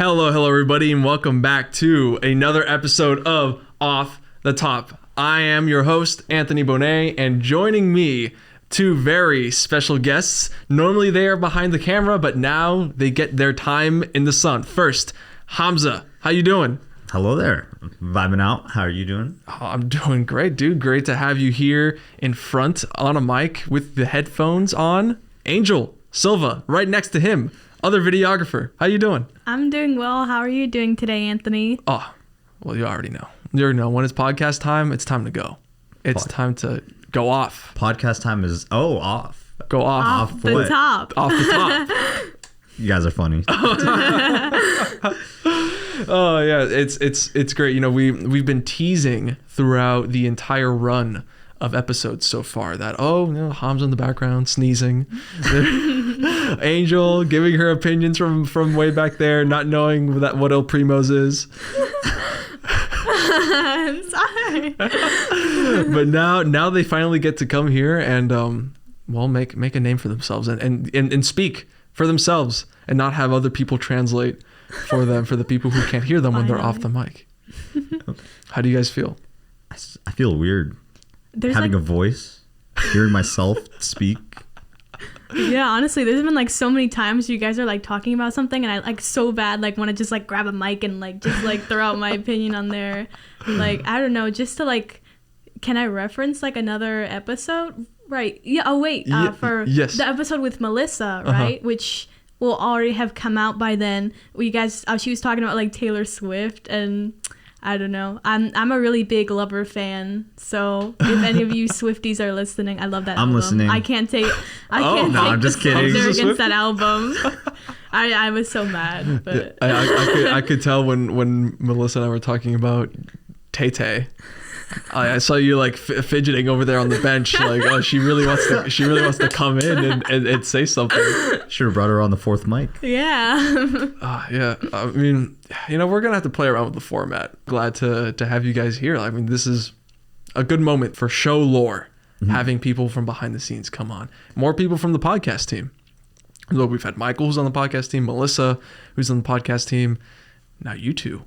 Hello, everybody, and welcome back to another episode of Off the Top. I am your host, Anthony Bonet, and joining me, two very special guests. Normally they are behind the camera, but now they get their time in the sun. First, Hamza, how you doing? Hello there. Vibing out. How are you doing? Oh, I'm doing great, dude. Great to have you here in front on a mic with the headphones on. Angel, Silva, right next to him. Other videographer. How you doing? I'm doing well. How are you doing today, Anthony? Oh, well, you already know. You already know. When it's podcast time, it's time to go. It's time to go off. Podcast time is, off. Go off. Off the what? top. Off the top. You guys are funny. Oh, yeah. It's great. You know, we've been teasing throughout the entire run of episodes so far that, Hamza in the background sneezing. Angel giving her opinions from way back there, not knowing what El Primo's is. I'm sorry. But now they finally get to come here and make a name for themselves and speak for themselves and not have other people translate for them, for the people who can't hear them when they're off the mic. How do you guys feel? I feel weird. Having a voice, hearing myself speak. Yeah, honestly, there's been so many times you guys are talking about something and I so bad want to just grab a mic and just throw out my opinion on there. I don't know, just to can I reference another episode? Right. Yeah. Oh wait. For yes. The episode with Melissa, right? Which will already have come out by then. You guys, she was talking about Taylor Swift, and I don't know. I'm a really big Lover fan, so if any of you Swifties are listening, I love that album. I'm listening. I can't take I'm just kidding. against that album. I was so mad, but I could tell when Melissa and I were talking about Tay-Tay. I saw you fidgeting over there on the bench, she really wants to come in and say something. Should have brought her on the fourth mic. Yeah. Yeah. I mean, we're gonna have to play around with the format. Glad to have you guys here. I mean, this is a good moment for show lore, having people from behind the scenes come on. More people from the podcast team. Look, we've had Michael, who's on the podcast team, Melissa, who's on the podcast team. Now you two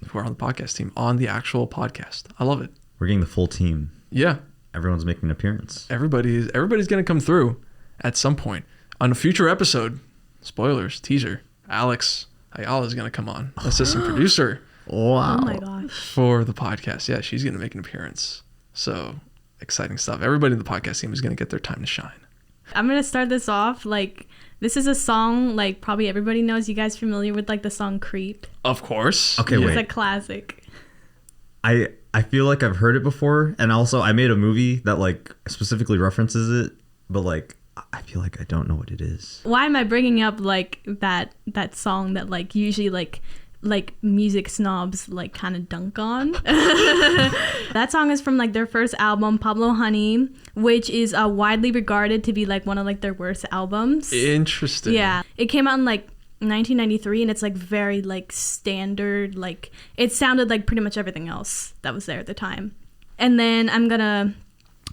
who are on the podcast team on the actual podcast. I love it. We're getting the full team. Yeah. Everyone's making an appearance. Everybody's going to come through at some point. On a future episode, spoilers, teaser, Alex Ayala is going to come on. Assistant producer. Wow. Oh my gosh. For the podcast. Yeah, she's going to make an appearance. So exciting stuff. Everybody in the podcast team is going to get their time to shine. I'm going to start this off. This is a song probably everybody knows. You guys familiar with the song Creep? Of course. Okay, It's wait. a classic. I feel like I've heard it before, and also I made a movie that specifically references it, but I feel like I don't know what it is. Why am I bringing up that song that usually music snobs kind of dunk on? That song is from their first album, Pablo Honey, which is widely regarded to be one of their worst albums. Interesting. Yeah, it came out in 1993, and it's very standard. It sounded like pretty much everything else that was there at the time. And then I'm gonna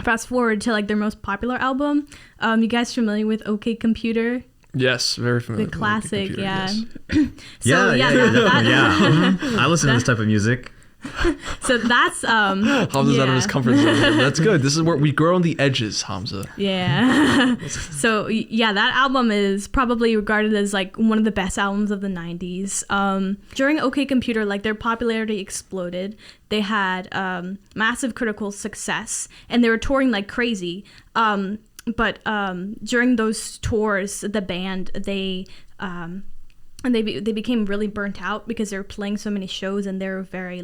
fast forward to their most popular album. You guys familiar with OK Computer? Yes, very familiar. The classic, Computer, yeah. Yes. Yeah. I listen to this type of music. So that's Hamza's out of his comfort zone. That's good. This is where we grow on the edges, Hamza. Yeah. So yeah, that album is probably regarded as one of the best albums of the 90s. During OK Computer, their popularity exploded. They had massive critical success, and they were touring like crazy. But during those tours, the band they became really burnt out because they were playing so many shows, and they were very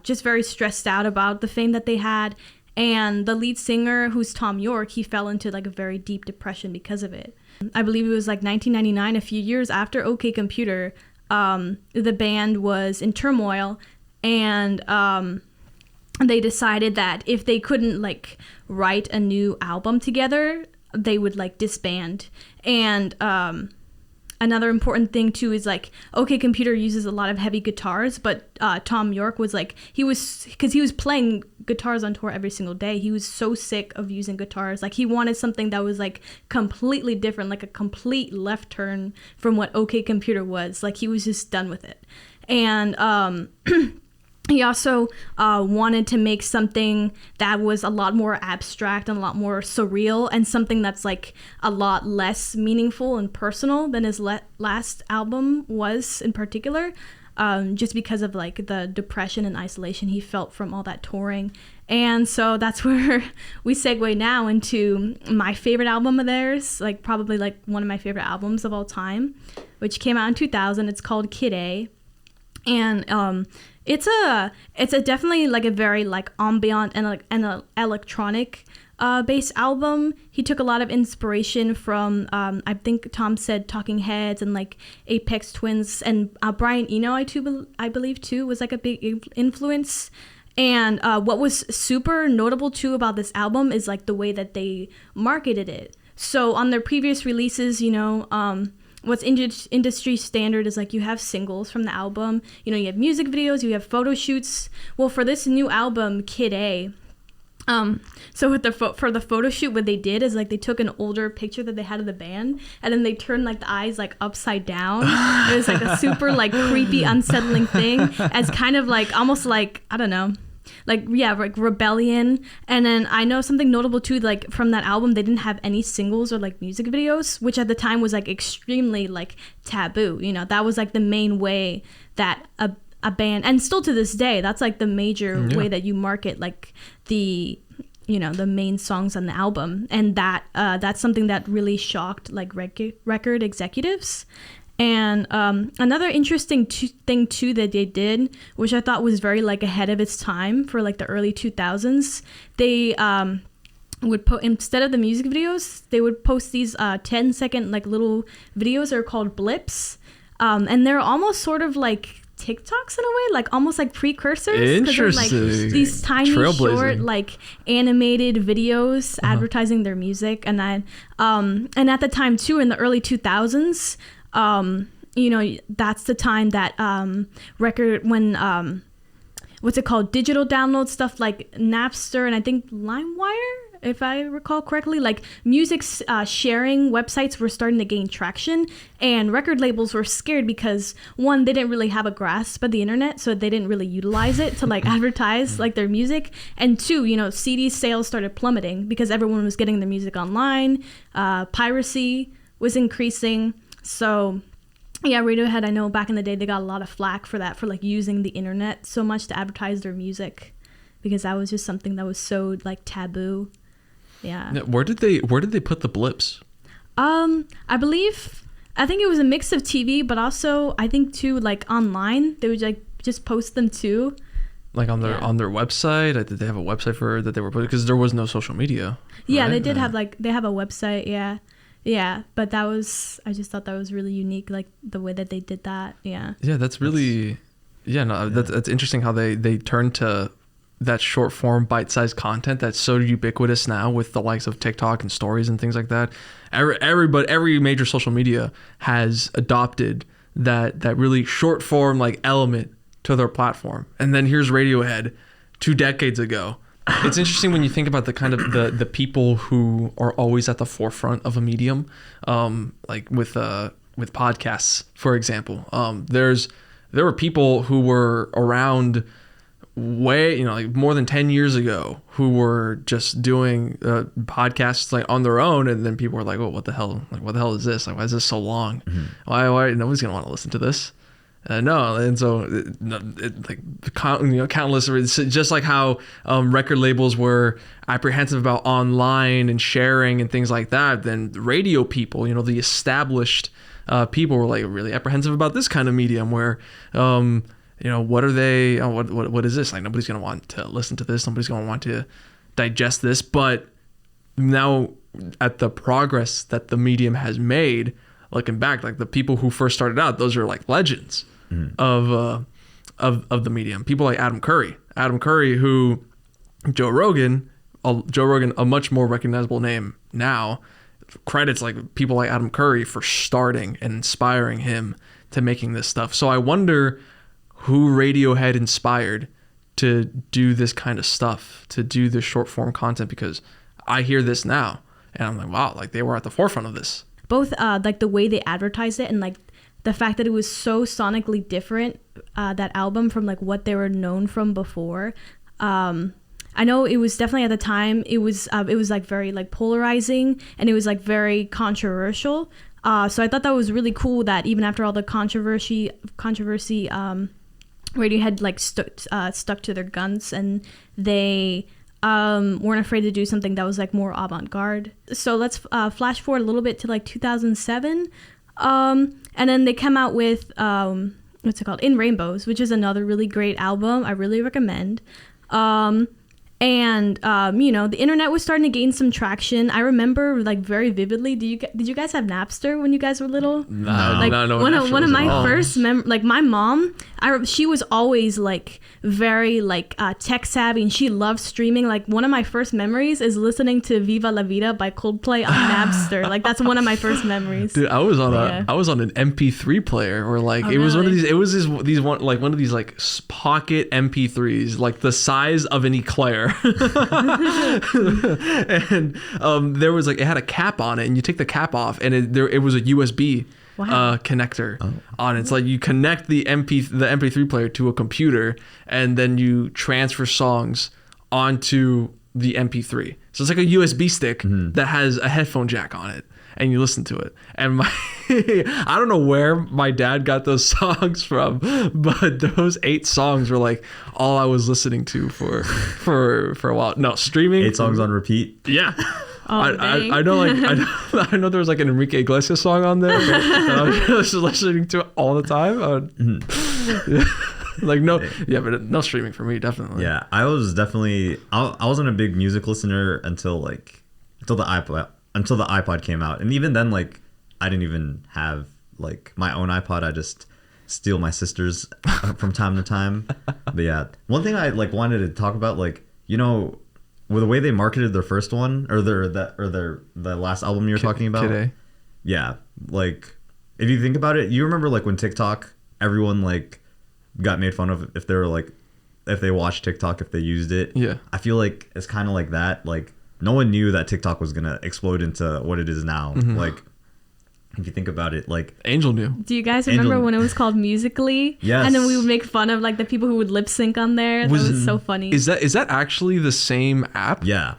just very stressed out about the fame that they had. And the lead singer, who's Tom York, he fell into a very deep depression because of it. I believe it was 1999, a few years after OK Computer, the band was in turmoil, and they decided that if they couldn't write a new album together, they would disband. And another important thing too is like OK Computer uses a lot of heavy guitars, but Tom York was like, because he was playing guitars on tour every single day. He was so sick of using guitars. Like he wanted something that was like completely different, like a complete left turn from what OK Computer was. Like he was just done with it. And he also wanted to make something that was a lot more abstract and a lot more surreal, and something that's like a lot less meaningful and personal than his last album was in particular, just because of like the depression and isolation he felt from all that touring. And so that's where we segue now into my favorite album of theirs, like probably like one of my favorite albums of all time, which came out in 2000. It's called Kid A. And it's a definitely like a very like ambient and like an electronic based album. He took a lot of inspiration from I think Tom said Talking Heads and like Aphex Twins, and Brian Eno I believe too was like a big influence. And what was super notable too about this album is like the way that they marketed it. So on their previous releases, you know, what's industry standard is like you have singles from the album, you know, you have music videos, you have photo shoots. Well, for this new album, Kid A, so with for the photo shoot, what they did is like they took an older picture that they had of the band, and then they turned like the eyes like upside down. It was like a super like creepy, unsettling thing, as kind of like almost like, I don't know, like, yeah, like rebellion. And then I know something notable too, like from that album, they didn't have any singles or like music videos, which at the time was like extremely like taboo. You know, that was like the main way that a band, and still to this day, that's like the major way that you market like the, you know, the main songs on the album. And that that's something that really shocked like record executives. And another interesting thing too that they did, which I thought was very like ahead of its time for like the early 2000s, they would put, instead of the music videos, they would post these 10-second like little videos that are called blips, and they're almost sort of like TikToks in a way, like almost like precursors. Interesting. They're like these tiny short like animated videos advertising their music. And and at the time too, in the early 2000s, you know, that's the time that what's it called, digital download stuff like Napster and I think LimeWire, if I recall correctly, like music sharing websites were starting to gain traction, and record labels were scared because, one, they didn't really have a grasp of the internet, so they didn't really utilize it to like advertise like their music, and two, you know, CD sales started plummeting because everyone was getting their music online, piracy was increasing. So yeah, Radiohead, I know back in the day they got a lot of flack for that, for like using the internet so much to advertise their music, because that was just something that was so like taboo. Yeah. Where did they put the blips? I think it was a mix of TV, but also I think too like online they would like just post them too. Like on their website? Did they have a website for that they were putting? Because there was no social media. Yeah, right? they did have like, they have a website. Yeah. Yeah, but I just thought that was really unique, like the way that they did that. Yeah. Yeah, that's really, that's interesting how they turned to that short form bite-sized content that's so ubiquitous now with the likes of TikTok and stories and things like that. Every major social media has adopted that really short form like element to their platform. And then here's Radiohead 2 decades ago. It's interesting when you think about the kind of the people who are always at the forefront of a medium, like with podcasts, for example. There were people who were around way, you know, like more than 10 years ago, who were just doing podcasts like on their own, and then people were like, "Oh, what the hell? Like, what the hell is this? Like, why is this so long? Why nobody's gonna want to listen to this?" No, and so countless. It's just like how record labels were apprehensive about online and sharing and things like that. Then radio people, you know, the established people were like really apprehensive about this kind of medium where, you know, what are they? What is this? Like, nobody's gonna want to listen to this. Nobody's gonna want to digest this. But now, at the progress that the medium has made, looking back, like the people who first started out, those are like legends of the medium. People like Adam Curry, who Joe Rogan, a much more recognizable name now, credits like people like Adam Curry for starting and inspiring him to making this stuff. So I wonder who Radiohead inspired to do this kind of stuff, to do this short form content, because I hear this now and I'm like, wow, like they were at the forefront of this. Both like the way they advertised it and like the fact that it was so sonically different, that album, from like what they were known from before. I know it was definitely at the time, it was like very like polarizing, and it was like very controversial. So I thought that was really cool that even after all the controversy, Radiohead like stuck to their guns, and they weren't afraid to do something that was like more avant-garde. So let's flash forward a little bit to like 2007, and then they come out with what's it called, In Rainbows, which is another really great album. I really recommend. And you know, the internet was starting to gain some traction. I remember like very vividly. Did you guys have Napster when you guys were little? No, like no, one of my first like my mom, she was always like very like tech savvy, and she loved streaming. Like one of my first memories is listening to Viva La Vida by Coldplay on Napster. Like that's one of my first memories. Dude, I was on an MP3 player, or like it was one of these. It was these one of these like pocket MP3s, like the size of an eclair. And there was like, it had a cap on it, and you take the cap off, and it was a USB connector on it. It's like you connect the MP3 player to a computer, and then you transfer songs onto the MP3. So it's like a USB stick that has a headphone jack on it, and you listen to it. And I don't know where my dad got those songs from, but those 8 songs were like all I was listening to for a while. No, streaming. 8 songs on repeat. Yeah. I know, like I know there was like an Enrique Iglesias song on there that I was just listening to all the time. Like but no streaming for me, definitely. Yeah, I was definitely I wasn't a big music listener until the iPod came out, and even then, like I didn't even have like my own iPod. I just steal my sister's from time to time. But yeah, one thing I like wanted to talk about, like, you know, with the way they marketed their first one, or the last album you were talking about. Kid A. Yeah, like if you think about it, you remember like when TikTok, everyone like got made fun of if they were like, if they watched TikTok, if they used it. Yeah, I feel like it's kind of like that. Like no one knew that TikTok was gonna explode into what it is now. Like if you think about it, like Angel knew. Do you guys remember when it was called Musically? Yes. And then we would make fun of like the people who would lip sync on there. That was so funny. Is that actually the same app? Yeah.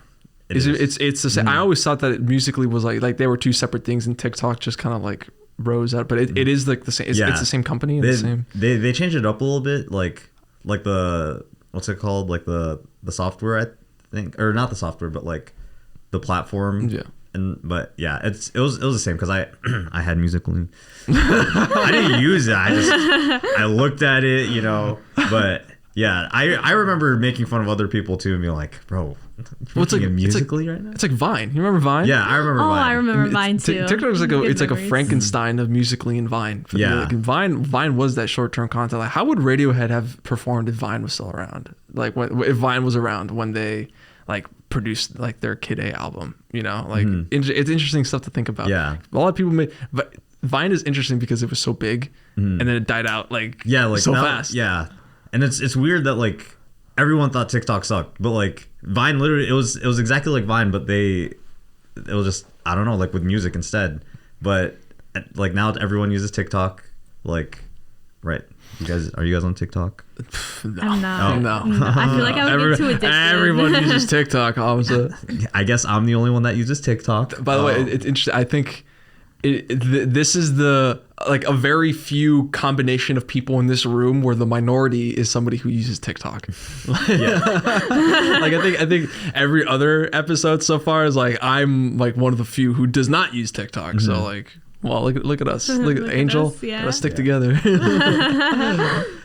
It's the same. I always thought that Musically was like they were two separate things, and TikTok just kind of like rose out. But it is like the same. It's the same company. And They changed it up a little bit, like the, what's it called? Like the software, I think, or not the software, but like the platform. Yeah. But yeah, it was the same, because I had Musical.ly. I didn't use it. I looked at it, you know. But yeah, I remember making fun of other people too, and being like, bro, it's like Musical.ly right now. It's like Vine. You remember Vine? Yeah, I remember Vine. I remember Vine too. TikTok is like like a Frankenstein of Musically and Vine. Yeah. Like Vine was that short term content. Like, how would Radiohead have performed if Vine was still around? Like if Vine was around when they like produced like their Kid A album, you know, like it's interesting stuff to think about. Yeah, a lot of people but Vine is interesting because it was so big and then it died out like so fast. Yeah, and it's weird that like everyone thought TikTok sucked, but like Vine literally it was exactly like Vine, but it was just, I don't know, like with music instead. But like now everyone uses TikTok, like, right? Are you guys on TikTok? No. I'm not. No. I feel like I would get too addicted. Everyone uses TikTok. I guess I'm the only one that uses TikTok. By the way, it's interesting. I think this is like a very few combination of people in this room where the minority is somebody who uses TikTok. Yeah. Like I think every other episode so far is like I'm like one of the few who does not use TikTok. So like, well, look at us. Look at Angel. Us, yeah. Gotta stick together.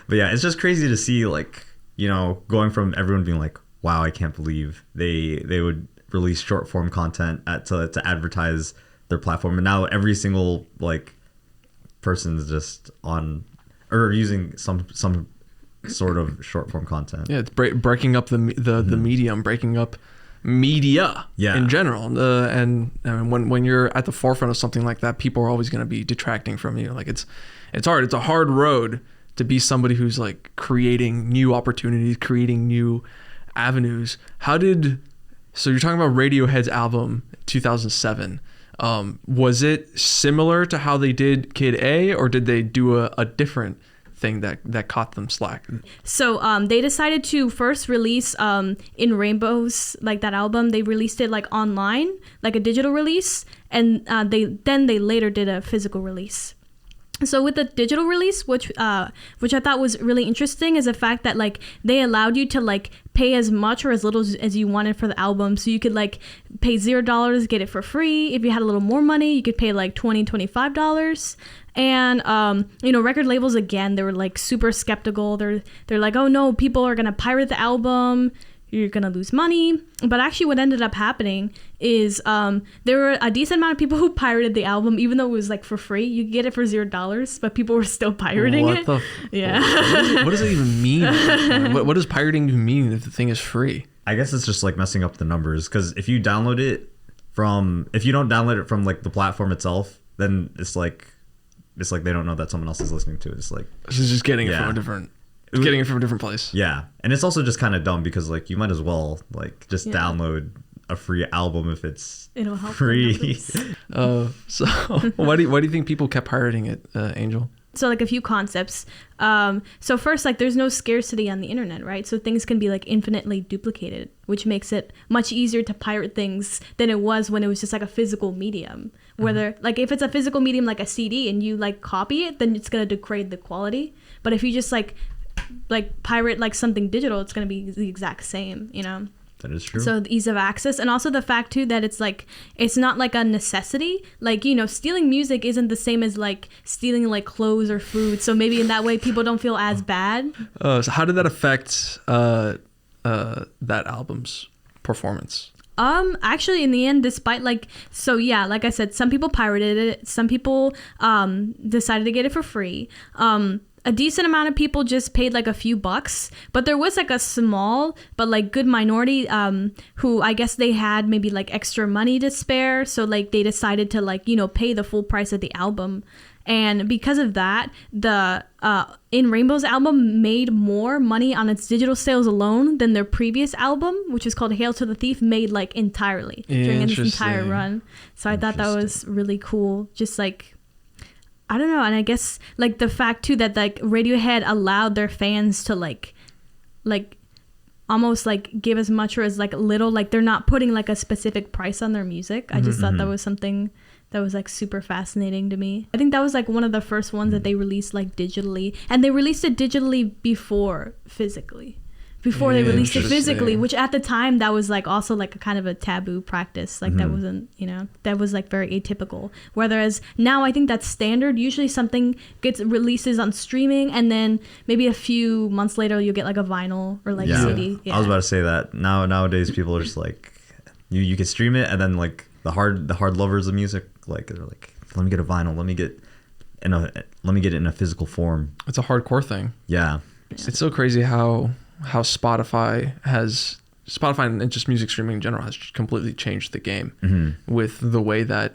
But yeah, it's just crazy to see, like, you know, going from everyone being like, wow, I can't believe they would release short form content to advertise their platform, and now every single like person's just on or using some sort of short form content. Yeah, it's breaking up the medium, breaking up media Yeah. in general. And I mean, when you're at the forefront of something like that, people are always going to be detracting from you. Like it's hard. It's a hard road to be somebody who's like creating new opportunities, creating new avenues. So you're talking about Radiohead's album 2007. Was it similar to how they did Kid A, or did they do a different thing that caught them slack? So they decided to first release In Rainbows, like that album. They released it like online, like a digital release, and they later did a physical release. So with the digital release, which I thought was really interesting, is the fact that like they allowed you to like pay as much or as little as you wanted for the album. So you could like pay $0, get it for free. If you had a little more money, you could pay like $20, $25. And record labels, again, they were like super skeptical. They're like, oh no, people are gonna pirate the album. You're gonna lose money. But actually what ended up happening is there were a decent amount of people who pirated the album, even though it was like for free. You could get it for $0, but people were still pirating it. Yeah. What does it even mean? What does pirating even mean if the thing is free? I guess it's just like messing up the numbers, because if you don't download it from like the platform itself, then it's like they don't know that someone else is listening to it. It's like She's just getting it from a different place. Yeah. And it's also just kind of dumb, because like you might as well like just download a free album if it'll help free. So why do you think people kept pirating it, Angel? So like a few concepts. So first, like there's no scarcity on the internet, right? So things can be like infinitely duplicated, which makes it much easier to pirate things than it was when it was just like a physical medium. Whether like if it's a physical medium like a CD and you like copy it, then it's gonna degrade the quality. But if you just like pirate like something digital, it's gonna be the exact same, you know? That is true. So the ease of access, and also the fact too that it's not like a necessity. Like, stealing music isn't the same as like stealing like clothes or food. So maybe in that way people don't feel as bad. So how did that affect that album's performance? Actually in the end, despite like I said, some people pirated it, some people decided to get it for free. A decent amount of people just paid like a few bucks, but there was like a small but like good minority who I guess they had maybe like extra money to spare, so like they decided to like pay the full price of the album. And because of that, the In Rainbows album made more money on its digital sales alone than their previous album, which is called Hail to the Thief, made like entirely during this entire run. So I thought that was really cool. Just like, I don't know. And I guess like the fact too that like Radiohead allowed their fans to like almost like give as much or as like little, like they're not putting like a specific price on their music. I just thought that was something that was like super fascinating to me. I think that was like one of the first ones that they released like digitally, and they released it digitally before they released it physically, which at the time that was like also like a kind of a taboo practice. Like that wasn't, that was like very atypical. Whereas now I think that's standard. Usually something releases on streaming, and then maybe a few months later you'll get like a vinyl or like a CD. Yeah. I was about to say that nowadays people are just like, you can stream it, and then like the hard lovers of music, like they're like, let me get a vinyl, let me get it in a physical form. It's a hardcore thing. Yeah. It's so crazy how Spotify and just music streaming in general has completely changed the game with the way that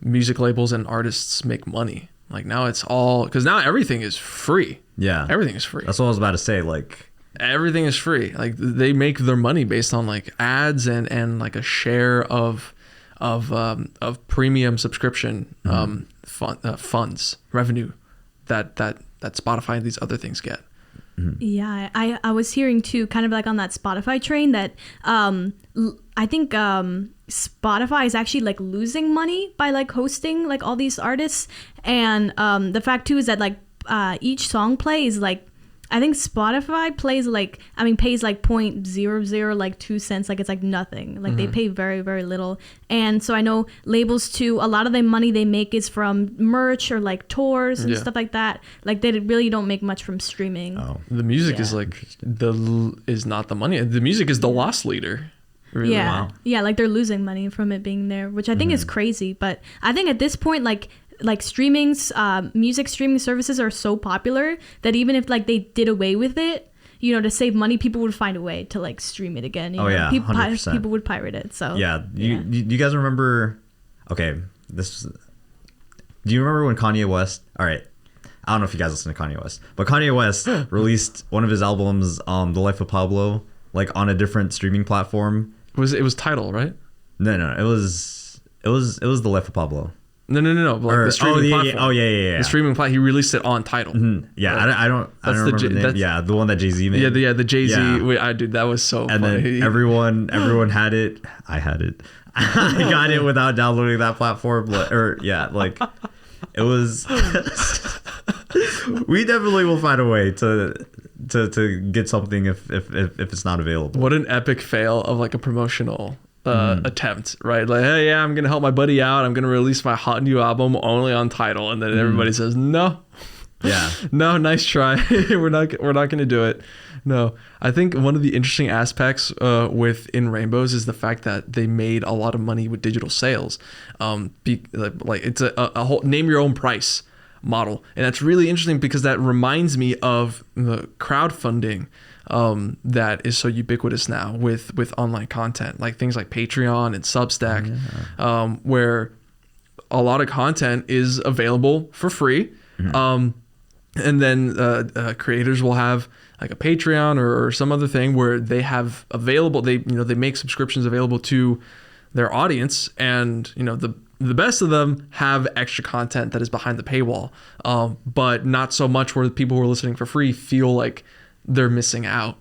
music labels and artists make money. Like now it's all, because now everything is free. Yeah. Everything is free. That's what I was about to say. Like everything is free. Like they make their money based on like ads and like a share of premium subscription funds, revenue that Spotify and these other things get. Yeah, I was hearing too, kind of like on that Spotify train, that I think Spotify is actually like losing money by like hosting like all these artists, and the fact too is that like each song play is like, I think Spotify pays like 0.00 like 2 cents, like it's like nothing. Like they pay very, very little. And so I know labels too, a lot of the money they make is from merch or like tours and stuff like that. Like they really don't make much from streaming. Oh, the music is like is not the money. The music is the loss leader. Really? Yeah. Wow. Yeah, like they're losing money from it being there, which I think is crazy. But I think at this point, like music streaming services are so popular that even if like they did away with it, to save money, people would find a way to like stream it again. Oh, yeah, people 100%. people would pirate it. So yeah, you guys remember? Okay, do you remember when Kanye West? All right, I don't know if you guys listen to Kanye West, but Kanye West released one of his albums, The Life of Pablo, like on a different streaming platform. It was Tidal, right? No, it was The Life of Pablo. No. Like the streaming platform. Oh, yeah. The streaming platform. He released it on Tidal. Mm-hmm. Yeah, Right. I don't remember the name. Yeah, the one that Jay-Z made. Yeah, the Jay-Z. Yeah. I dude, that was so And funny. then everyone had it. I had it. I got it without downloading that platform. It was. We definitely will find a way to get something if it's not available. What an epic fail of like a promotional attempt, right? Like, hey, yeah, I'm gonna help my buddy out. I'm gonna release my hot new album only on Tidal, and then everybody says no. Yeah. No, nice try. we're not gonna do it. No, I think one of the interesting aspects within Rainbows is the fact that they made a lot of money with digital sales. Like it's a whole name your own price model, and that's really interesting because that reminds me of the crowdfunding that is so ubiquitous now with online content, like things like Patreon and Substack, where a lot of content is available for free. And then creators will have like a Patreon or some other thing where they have available, they make subscriptions available to their audience, and the best of them have extra content that is behind the paywall, but not so much where the people who are listening for free feel like they're missing out.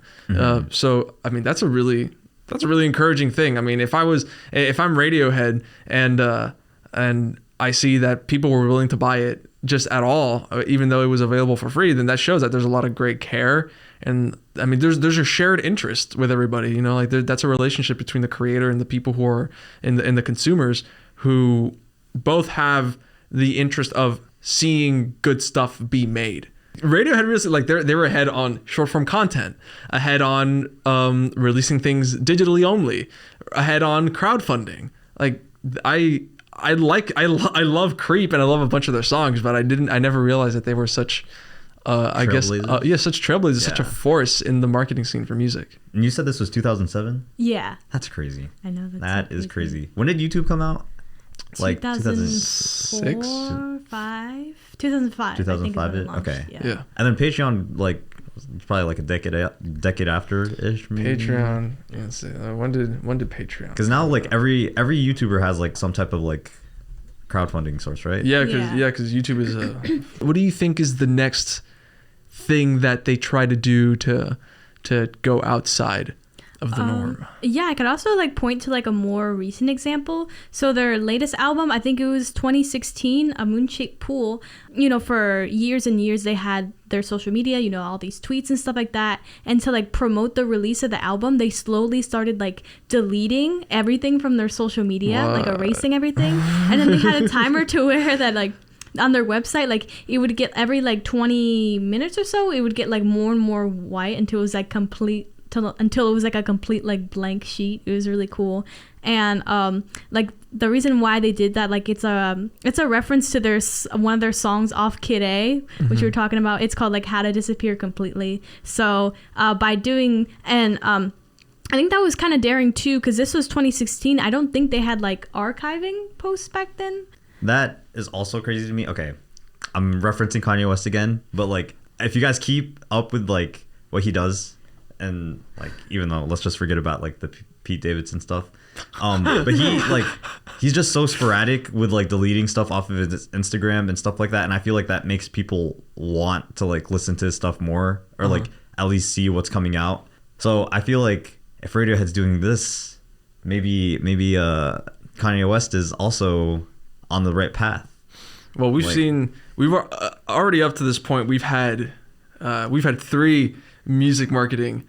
So I mean that's a really encouraging thing. I mean if I'm Radiohead and I see that people were willing to buy it just at all, even though it was available for free, then that shows that there's a lot of great care. And I mean, there's a shared interest with everybody, like that's a relationship between the creator and the people who are in the consumers, who both have the interest of seeing good stuff be made. Radiohead really, like they were ahead on short form content, ahead on releasing things digitally only, ahead on crowdfunding. Like I love Creep and I love a bunch of their songs, but I never realized that they were such such trailblazers, such a force in the marketing scene for music. And you said this was 2007? Yeah. That's crazy. I know. That is crazy. When did YouTube come out? Like 2006? 2005. 2005. Okay. Yeah. And then Patreon, like, was probably like a decade after-ish. Maybe? Patreon. Let's see. When did Patreon? Because now, like, every YouTuber has like some type of like crowdfunding source, right? Yeah, because YouTube is a. What do you think is the next thing that they try to do to go outside of the norm? Yeah, I could also like point to like a more recent example. So their latest album, I think it was 2016, A Moon-Shaped Pool. For years and years they had their social media, all these tweets and stuff like that. And to like promote the release of the album, they slowly started like deleting everything from their social media, like erasing everything. And then they had a timer to where that like on their website, like it would get every like 20 minutes or so, it would get like more and more white until it was like until it was like a complete like blank sheet. It was really cool. And like the reason why they did that, like it's a reference to one of their songs off Kid A, which we were talking about. It's called like How to Disappear Completely. So by doing, and I think that was kind of daring too, because this was 2016. I don't think they had like archiving posts back then. That is also crazy to me. Okay, I'm referencing Kanye West again, but like if you guys keep up with like what he does, and like even though let's just forget about like the Pete Davidson stuff, but he's just so sporadic with like deleting stuff off of his Instagram and stuff like that, and I feel like that makes people want to like listen to his stuff more, or like at least see what's coming out. So I feel like if Radiohead's doing this, maybe Kanye West is also on the right path. Well, we were already up to this point. We've had 3 music marketing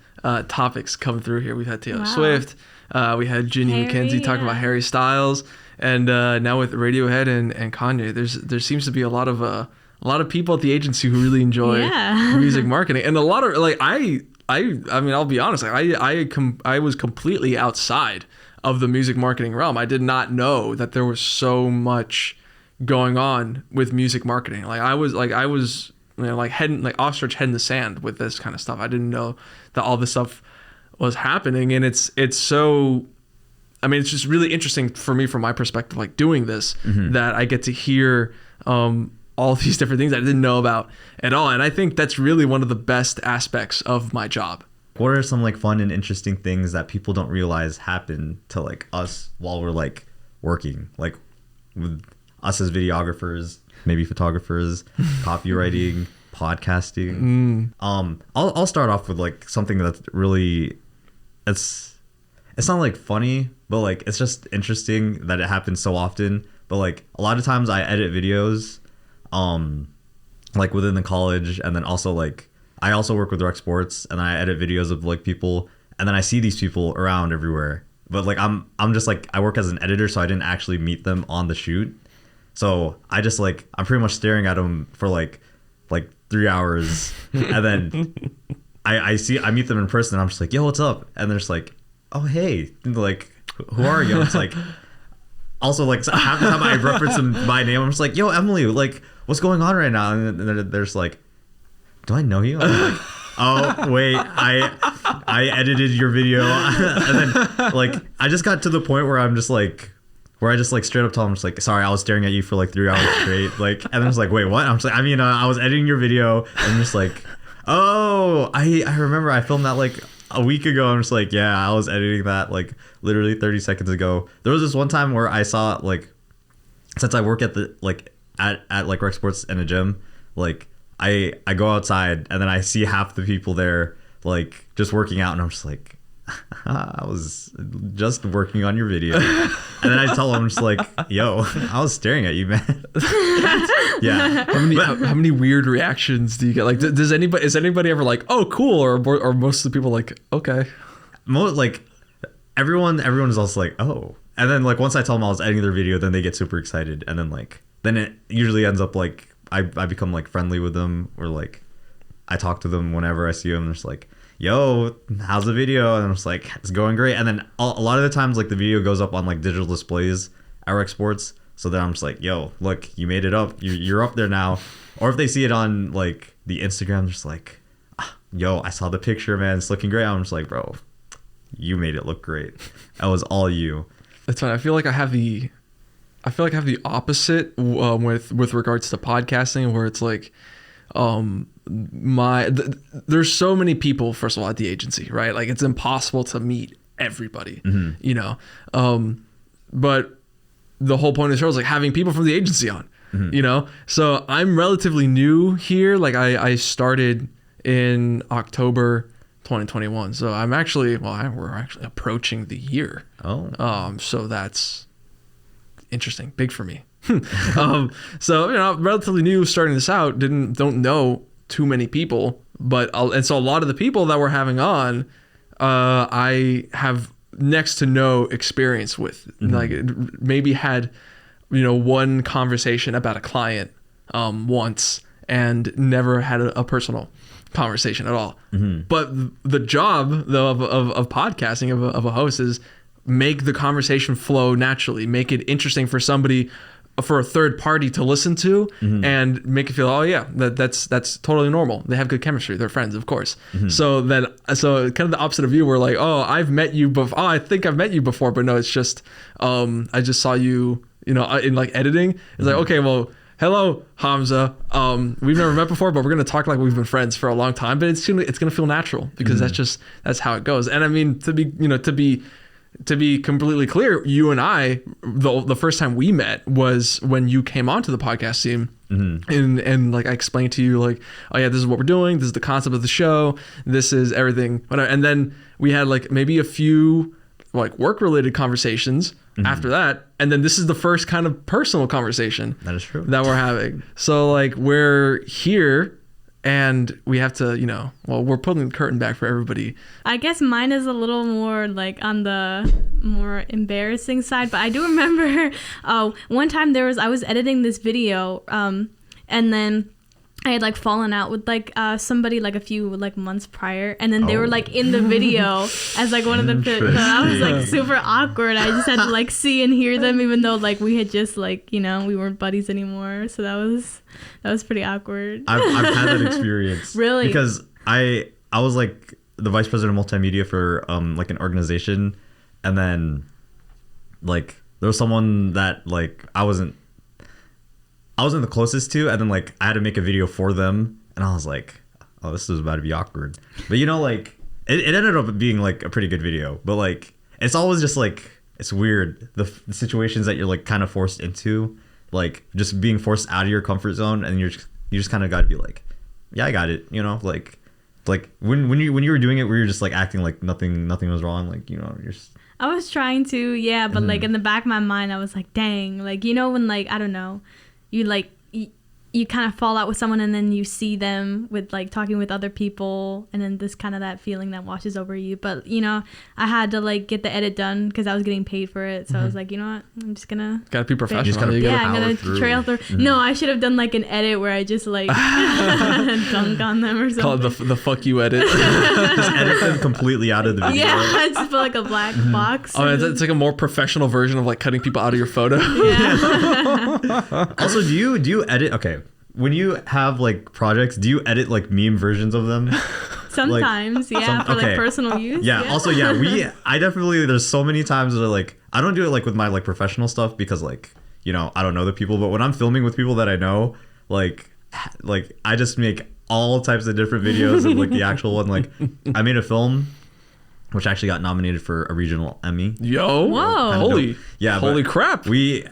topics come through here. We've had Taylor Swift, we had Ginny McKenzie talking about Harry Styles, and now with Radiohead and Kanye, there seems to be a lot of people at the agency who really enjoy music marketing, and a lot of like I mean I'll be honest, like I was completely outside of the music marketing realm. I did not know that there was so much going on with music marketing. Like I was like ostrich head in the sand with this kind of stuff. I didn't know that all this stuff was happening, and it's so, I mean, it's just really interesting for me from my perspective, like doing this, that I get to hear all these different things I didn't know about at all. And I think that's really one of the best aspects of my job. What are some like fun and interesting things that people don't realize happen to like us while we're like working, like with us as videographers, maybe photographers, copywriting, podcasting? I'll start off with like something that's really, it's not like funny, but like it's just interesting that it happens so often. But like a lot of times I edit videos like within the college, and then also like I also work with Rec Sports, and I edit videos of like people, and then I see these people around everywhere. But like I'm just like, I work as an editor, so I didn't actually meet them on the shoot. So I just like, I'm pretty much staring at them for like 3 hours, and then I meet them in person, and I'm just like, yo, what's up? And they're just like, oh hey, like who are you? And it's like, also like half the time I reference them by name, I'm just like, yo, Emily, like what's going on right now? And they're just like, do I know you? I'm like, oh wait, I edited your video. And then like I just got to the point where I'm just like, where I just like straight up told them, just like, sorry, I was staring at you for like 3 hours straight. Like, and then it's like, wait, what? I'm just like, I mean, I was editing your video, and I'm just like, oh, I remember I filmed that like a week ago. I'm just like, yeah, I was editing that like literally 30 seconds ago. There was this one time where I saw like, since I work at the like at like Rec Sports in a gym, like I go outside, and then I see half the people there like just working out, and I'm just like, I was just working on your video. And then I tell them, just like, yo, I was staring at you, man. Yeah. How many weird reactions do you get? Like, is anybody ever like, oh, cool, or most of the people like, okay? Like everyone is also like, oh. And then like once I tell them I was editing their video, then they get super excited, and then it usually ends up like I become like friendly with them, or like I talk to them whenever I see them, and they're just like, yo, how's the video? And I'm just like, it's going great. And then a lot of the times like the video goes up on like digital displays at Rec Sports, so then I'm just like, yo, look, you made it up, you're up there now. Or if they see it on like the Instagram, they're just like, yo, I saw the picture, man, it's looking great. I'm just like, bro, you made it look great. That was all you. That's fine. I feel like I have the opposite with regards to podcasting, where it's like, there's so many people, first of all, at the agency, right? Like it's impossible to meet everybody, you know? But the whole point of the show is like having people from the agency on, you know? So I'm relatively new here. Like I started in October 2021. So I'm actually, we're actually approaching the year. Oh. So that's interesting. Big for me. So, you know, relatively new, starting this out, don't know too many people, and so a lot of the people that we're having on, I have next to no experience with. Like maybe had, you know, one conversation about a client once, and never had a personal conversation at all. But the job though of podcasting, of a host, is make the conversation flow naturally, make it interesting for somebody, for a third party to listen to, and make it feel, oh yeah, that's totally normal. They have good chemistry. They're friends, of course. So kind of the opposite of you, where like, oh, I've met you before. Oh, I think I've met you before, but no, it's just, I just saw you, you know, in like editing. It's like, okay, well, hello, Hamza. We've never met before, but we're gonna talk like we've been friends for a long time. But it's gonna feel natural, because that's how it goes. And I mean, to be completely clear, you and I, the first time we met was when you came onto the podcast team, and like I explained to you like, oh yeah, this is what we're doing, this is the concept of the show, this is everything, whatever. And then we had like maybe a few like work related conversations after that, and then this is the first kind of personal conversation that is true that we're having. So like we're here, and we have to, you know, well, we're pulling the curtain back for everybody. I guess mine is a little more like on the more embarrassing side, but I do remember one time I was editing this video, and then I had like fallen out with like somebody like a few like months prior, and then they were like in the video as like one of the. So I was like super awkward. I just had to like see and hear them, even though like we had just like, you know, we weren't buddies anymore. So that was pretty awkward. I've had that experience. Really? Because I was like the vice president of multimedia for like an organization, and then like there was someone that like I wasn't the closest to, and then like I had to make a video for them, and I was like, oh, this is about to be awkward. But you know, like it ended up being like a pretty good video, but like it's always just like, it's weird the situations that you're like kind of forced into, like just being forced out of your comfort zone, and you just kind of got to be like, yeah, I got it, you know, like when you were doing it, where you're just like acting like nothing was wrong, like, you know, you're just. I was trying to, yeah, but like in the back of my mind, I was like, dang, like, you know, when like, I don't know, you like you kind of fall out with someone, and then you see them with like talking with other people, and then this kind of that feeling that washes over you. But you know, I had to like get the edit done because I was getting paid for it, so I was like, you know what, I'm just gonna gotta be professional. I'm gonna trail through. No, I should have done like an edit where I just like dunk on them or something. Call it the fuck you edit. Just edit them completely out of the video. Yeah, I just put like a black box. Oh, it's like a more professional version of like cutting people out of your photo. Yeah. Also, do you edit? Okay, when you have like projects, do you edit like meme versions of them? Sometimes, for like personal use. Yeah. Also, I definitely, there's so many times where like I don't do it like with my like professional stuff, because like, you know, I don't know the people, but when I'm filming with people that I know, like I just make all types of different videos of like the actual one. Like I made a film which actually got nominated for a regional Emmy. Yo, whoa, holy crap! We're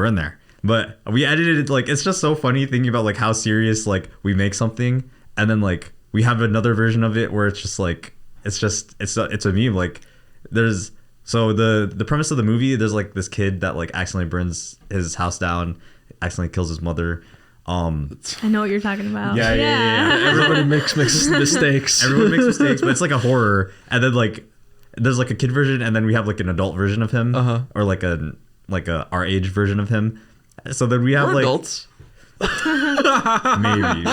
in there. But we edited it, like, it's just so funny thinking about like how serious like we make something, and then like we have another version of it where it's just like it's a meme. Like there's the premise of the movie, there's like this kid that like accidentally burns his house down, accidentally kills his mother. I know what you're talking about. Yeah. Everybody makes mistakes. Everyone makes mistakes, but it's like a horror, and then like there's like a kid version, and then we have like an adult version of him, or like a our age version of him. So then we have like adults. maybe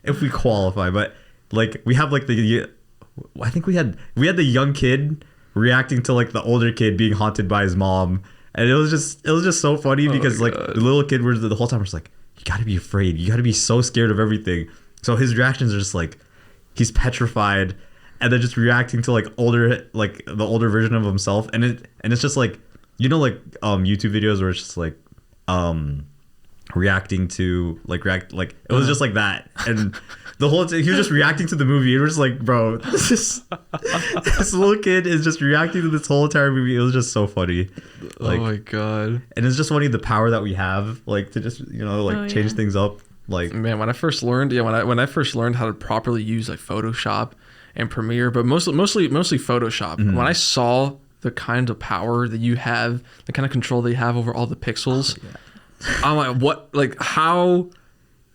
if we qualify, but like we have like I think we had the young kid reacting to like the older kid being haunted by his mom, and it was just so funny because like the little kid was the whole time was like, you gotta be afraid, you gotta be so scared of everything. So his reactions are just like he's petrified, and then just reacting to like the older version of himself, and it's just like, you know, like YouTube videos where it's just like reacting to like it was just like that, and the whole time he was just reacting to the movie. It was just like, bro, this little kid is just reacting to this whole entire movie. It was just so funny. Like, oh my god! And it's just funny the power that we have, like, to just, you know, like change things up. Like, man, when I first learned how to properly use like Photoshop and Premiere, but mostly Photoshop. When I saw the kind of power that you have, the kind of control that you have over all the pixels, I'm like, what? Like, how?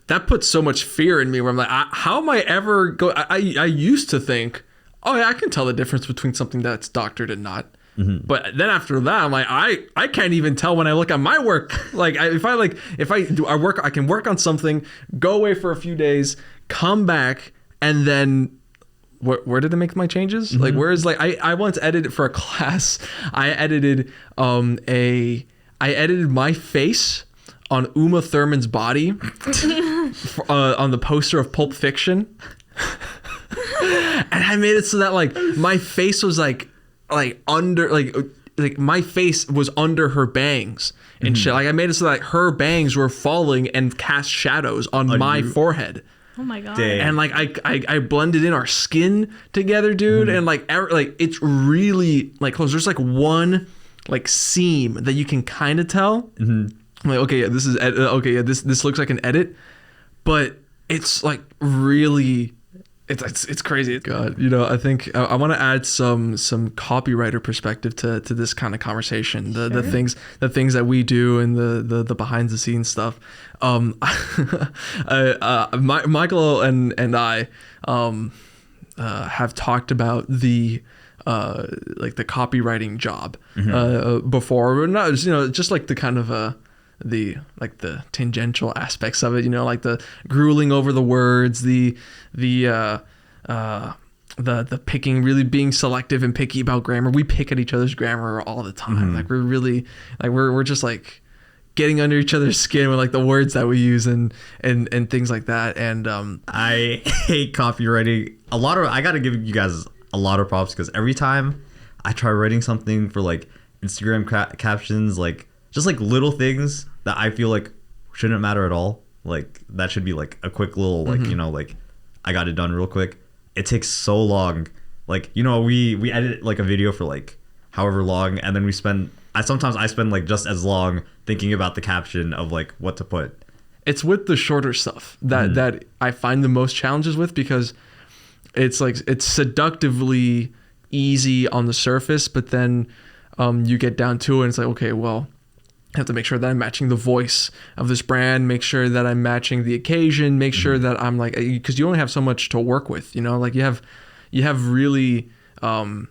That puts so much fear in me. Where I'm like, how am I ever go? I used to think, oh yeah, I can tell the difference between something that's doctored and not. But then after that, I'm like, I can't even tell when I look at my work. Like, if I do our work, I can work on something, go away for a few days, come back, and then. Where did I make my changes? Like, where is, like, I once edited for a class. I edited my face on Uma Thurman's body on the poster of Pulp Fiction. And I made it so that like my face was like under like my face was under her bangs and shit. Like I made it so that like, her bangs were falling and cast shadows on my forehead. Oh my god! Dang. And like I blended in our skin together, dude, and like it's really like close. There's like one like seam that you can kind of tell. I'm like, okay, yeah, this is this looks like an edit, but it's like really, it's crazy. God, you know, I think I want to add some copywriter perspective to this kind of conversation. The things that we do and the behind the scenes stuff. Michael and I have talked about the like the copywriting job before. We're not, you know, just like the kind of like the tangential aspects of it, you know, like the grueling over the words, the picking, really being selective and picky about grammar. We pick at each other's grammar all the time. Like we're really like we're just like getting under each other's skin with like the words that we use and things like that. And I hate copywriting. I gotta give you guys a lot of props, because every time I try writing something for like Instagram captions, like just like little things that I feel like shouldn't matter at all, like that should be like a quick little like you know, like I got it done real quick. It takes so long. Like, you know, we edit like a video for like however long, and then sometimes I spend like just as long thinking about the caption of like what to put. It's with the shorter stuff that I find the most challenges with, because it's like it's seductively easy on the surface, but then you get down to it and it's like, okay, well, I have to make sure that I'm matching the voice of this brand, make sure that I'm matching the occasion, make sure that I'm like, because you only have so much to work with, you know, like you have really you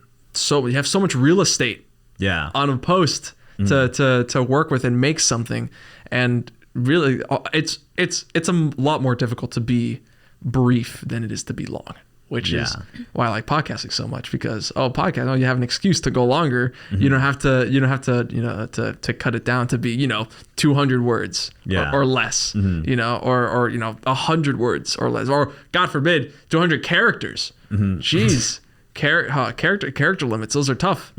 have so much real estate on a post to work with and make something. And really it's a lot more difficult to be brief than it is to be long, which is why I like podcasting so much, because you have an excuse to go longer. You don't have to you know to cut it down to be, you know, 200 words or less, you know, or you know, 100 words or less, or God forbid 200 characters. Jeez. Character limits, those are tough.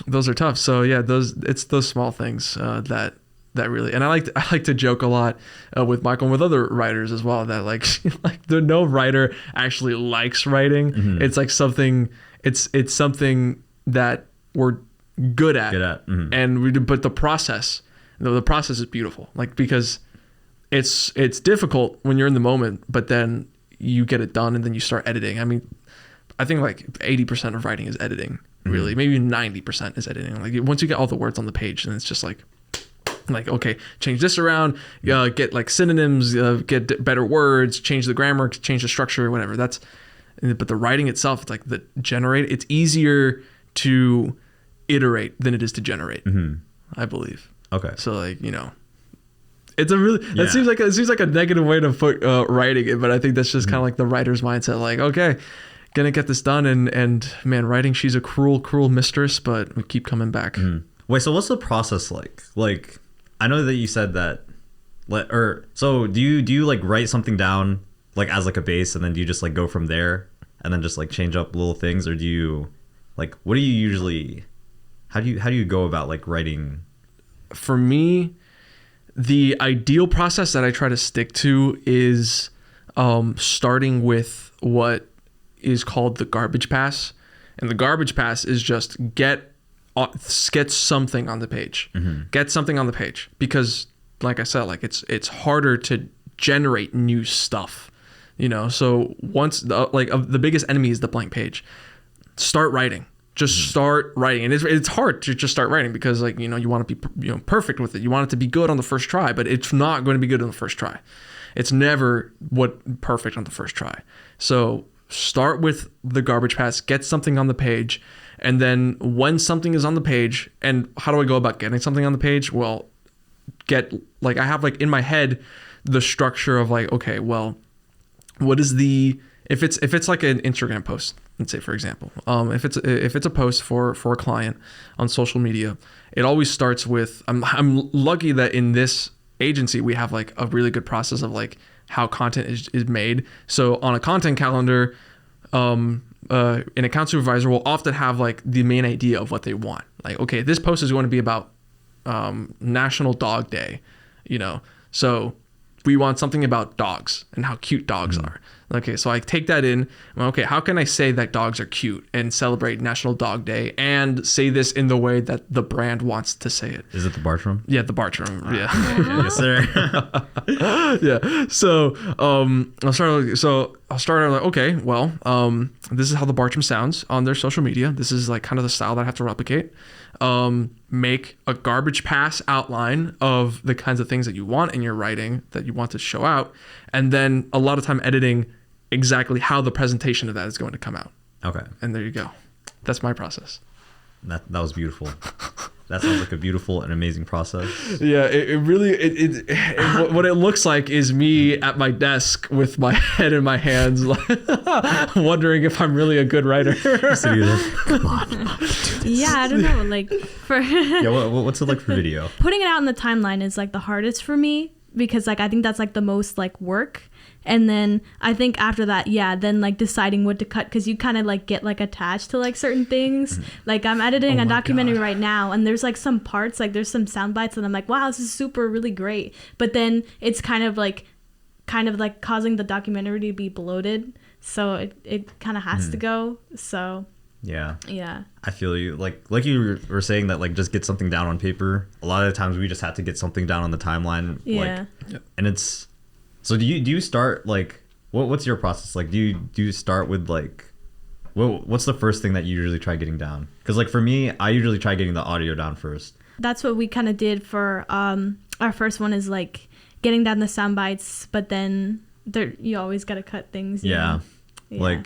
Those are tough. So yeah, it's those small things that really, and I like to joke a lot with Michael and with other writers as well, that like no writer actually likes writing. It's like something that we're good at. And but the process is beautiful, like, because it's difficult when you're in the moment, but then you get it done and then you start editing. I mean, I think like 80% of writing is editing, really. Maybe 90% is editing. Like once you get all the words on the page, then it's just like, okay, change this around, get like synonyms, get better words, change the grammar, change the structure, whatever. But the writing itself, it's like it's easier to iterate than it is to generate, I believe. Okay. So like, you know, it's a really, it seems like a negative way to put writing it, but I think that's just kind of like the writer's mindset. Like, okay, gonna get this done, and man, writing, she's a cruel mistress, but we keep coming back. Wait, so what's the process like? Like, I know that you said that, so do you like write something down like as like a base, and then do you just like go from there and then just like change up little things, or do you like, what do you usually, how do you go about like writing? For me, the ideal process that I try to stick to is starting with what is called the garbage pass. And the garbage pass is just get something on the page. Get something on the page, because like I said, like it's harder to generate new stuff, you know. So once the biggest enemy is the blank page. Start writing. Just start writing. And it's hard to just start writing, because like, you know, you want to be, you know, perfect with it. You want it to be good on the first try, but it's not going to be good on the first try. It's never perfect on the first try. So start with the garbage pass, get something on the page, and then when something is on the page, and how do I go about getting something on the page? Well, I have like in my head the structure of like, okay, well, what is if it's like an Instagram post, let's say, for example, if it's a post for a client on social media, it always starts with, I'm lucky that in this agency we have like a really good process of like how content is made. So on a content calendar, an account supervisor will often have like the main idea of what they want. Like, okay, this post is going to be about National Dog Day, you know, so we want something about dogs and how cute dogs are. Okay, so I take that in. Okay, how can I say that dogs are cute and celebrate National Dog Day and say this in the way that the brand wants to say it? Is it the Bartram? Yeah, the Bartram. Yeah. Yes, sir. Yeah. So I'll start like, okay, well, this is how the Bartram sounds on their social media. This is like kind of the style that I have to replicate. Make a garbage pass outline of the kinds of things that you want in your writing, that you want to show out, and then a lot of time editing exactly how the presentation of that is going to come out. Okay. And there you go. That's my process. That was beautiful. That sounds like a beautiful and amazing process. Yeah, it really what it looks like is me at my desk with my head in my hands, wondering if I'm really a good writer. Sitting there, come on, Yeah, I don't know. Like for what's it like for video? putting it out in the timeline is like the hardest for me because like I think that's like the most like work. And then I think after that, then like deciding what to cut because you kind of like get like attached to like certain things. Like I'm editing a documentary right now and there's like some parts, like there's some sound bites and I'm like, wow, this is super really great. But then it's kind of like causing the documentary to be bloated. So it kind of has to go. So yeah. I feel you. Like you were saying that like just get something down on paper. A lot of the times we just have to get something down on the timeline. And it's. So do you start like what's your process like? Do you start with like what's the first thing that you usually try getting down? Because like for me, I usually try getting the audio down first. That's what we kind of did for our first one is like getting down the sound bites, but then you always got to cut things. Like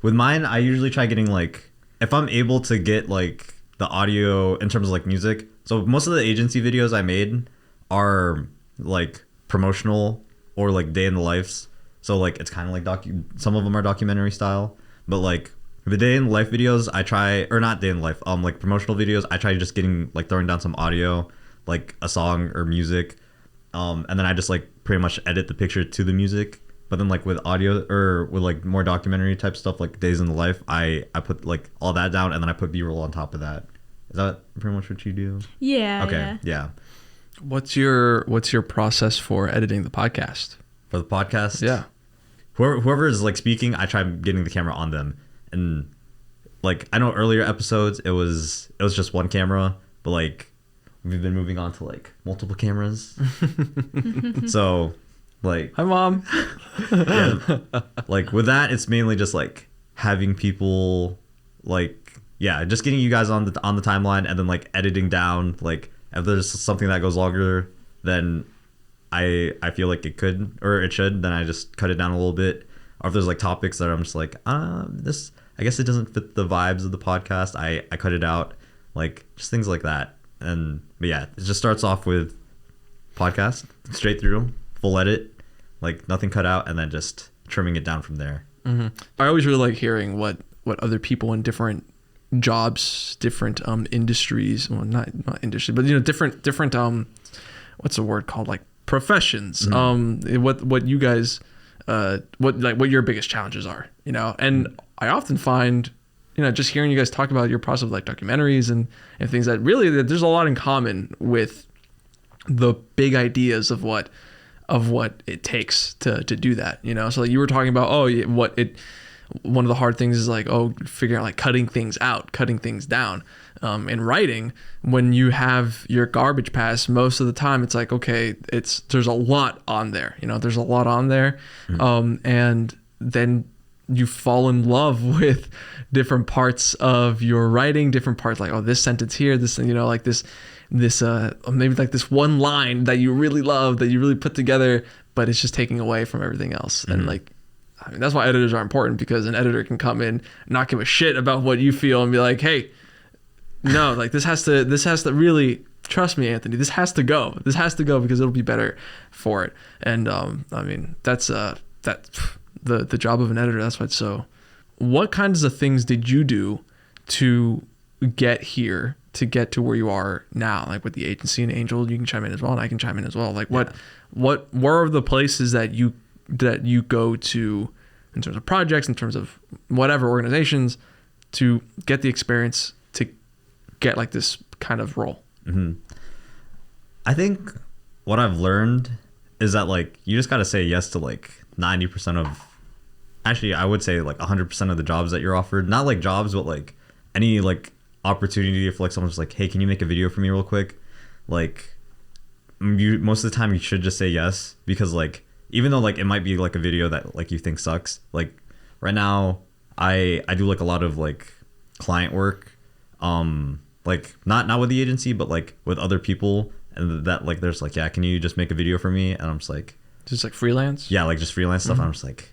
with mine, I usually try getting like if I'm able to get like the audio in terms of like music. So most of the agency videos I made are like promotional or like day in the lives, so like it's kind of like some of them are documentary style, but like the day in the life videos I try, or not day in the life, like promotional videos, I try just getting like throwing down some audio, like a song or music, and then I just like pretty much edit the picture to the music. But then like with audio or with like more documentary type stuff like days in the life, I put like all that down and then I put B-roll on top of that. Is that pretty much what you do? Yeah. What's your process for editing the podcast? For the podcast? Yeah. Whoever is like speaking, I try getting the camera on them. And like I know earlier episodes it was just one camera, but like we've been moving on to like multiple cameras. So like hi mom. Like with that it's mainly just like having people like just getting you guys on the timeline and then like editing down like if there's something that goes longer than I feel like it could or it should, then I just cut it down a little bit. Or if there's like topics that I'm just like, this I guess it doesn't fit the vibes of the podcast, I cut it out. Like just things like that. But yeah, it just starts off with podcast, straight through, full edit, like nothing cut out, and then just trimming it down from there. Mm-hmm. I always really like hearing what other people in different jobs, different industries, well not industry, but different what's the word called, like professions, what you guys what your biggest challenges are, and I often find just hearing you guys talk about your process of like documentaries and things that really there's a lot in common with the big ideas of what it takes to do that, so like you were talking about one of the hard things is like figuring out like cutting things out, cutting things down. In writing, when you have your garbage pass, most of the time it's like, okay, there's a lot on there, there's a lot on there. And then you fall in love with different parts of your writing, different parts, like, this sentence here, this, like this maybe like this one line that you really love, that you really put together, but it's just taking away from everything else. And like, I mean, that's why editors are important, because an editor can come in, not give a shit about what you feel and be like, hey, no, like this has to really, trust me, Anthony, this has to go because it'll be better for it. And I mean, that's the job of an editor. That's why it's so. What kinds of things did you do to get here, to get to where you are now, like with the agency and Angel? You can chime in as well, and I can chime in as well. Like where are the places that you go to in terms of projects, in terms of whatever organizations, to get the experience to get like this kind of role? Mm-hmm. I think what I've learned is that like you just got to say yes to like 90% of, actually I would say like 100% of the jobs that you're offered. Not like jobs, but like any like opportunity. If like someone's like, hey, can you make a video for me real quick? Like most of the time you should just say yes, because like even though like it might be like a video that like you think sucks, like right now I do like a lot of like client work, like not with the agency, but like with other people, and that like there's like, yeah, can you just make a video for me? And I'm just like freelance, like just freelance stuff. And I'm just like,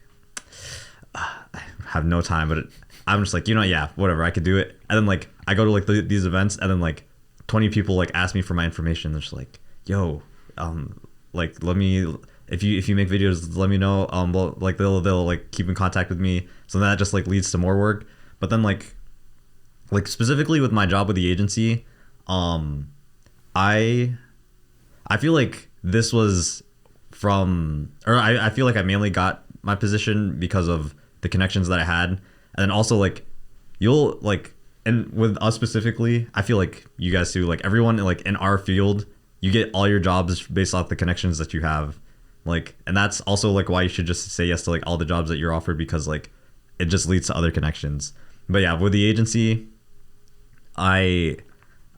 I have no time, but I'm just like, yeah, whatever, I could do it. And then like I go to like these events, and then like 20 people like ask me for my information. They're just like, yo, like let me, if you make videos, let me know. Well, like they'll like keep in contact with me. So that just like leads to more work. But then like specifically with my job with the agency, I feel like this was I feel like I mainly got my position because of the connections that I had. And then also like you'll like, and with us specifically, I feel like you guys too, like everyone like in our field, you get all your jobs based off the connections that you have. Like, and that's also like why you should just say yes to like all the jobs that you're offered, because like it just leads to other connections. But yeah, with the agency, I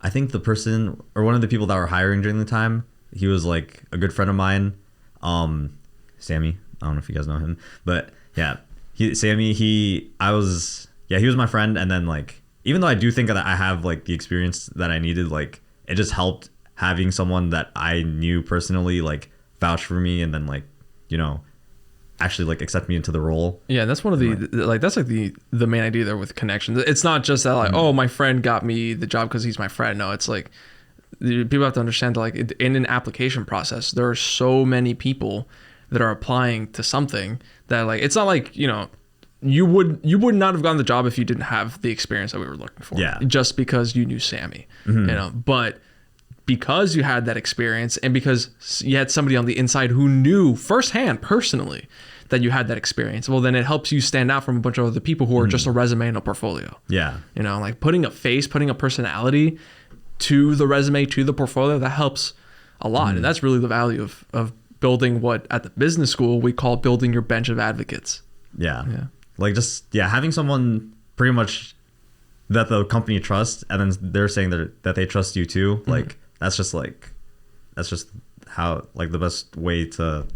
think the person or one of the people that were hiring during the time, he was like a good friend of mine. Sammy, I don't know if you guys know him, but yeah, he was my friend. And then like, even though I do think that I have like the experience that I needed, like it just helped having someone that I knew personally like vouch for me, and then like, actually like accept me into the role. Yeah, that's one of the like that's like the main idea there with connections. It's not just that like, oh, my friend got me the job because he's my friend. No, it's like people have to understand that like in an application process, there are so many people that are applying to something that like, it's not like, you would not have gotten the job if you didn't have the experience that we were looking for. Yeah. Just because you knew Sammy, but because you had that experience, and because you had somebody on the inside who knew firsthand, personally, that you had that experience, well, then it helps you stand out from a bunch of other people who are just a resume and a portfolio. Yeah. Like putting a face, putting a personality to the resume, to the portfolio, that helps a lot. And that's really the value of building what at the business school we call building your bench of advocates. Yeah. Like just, having someone pretty much that the company trusts, and then they're saying that they trust you too. Like, that's just how like the best way to,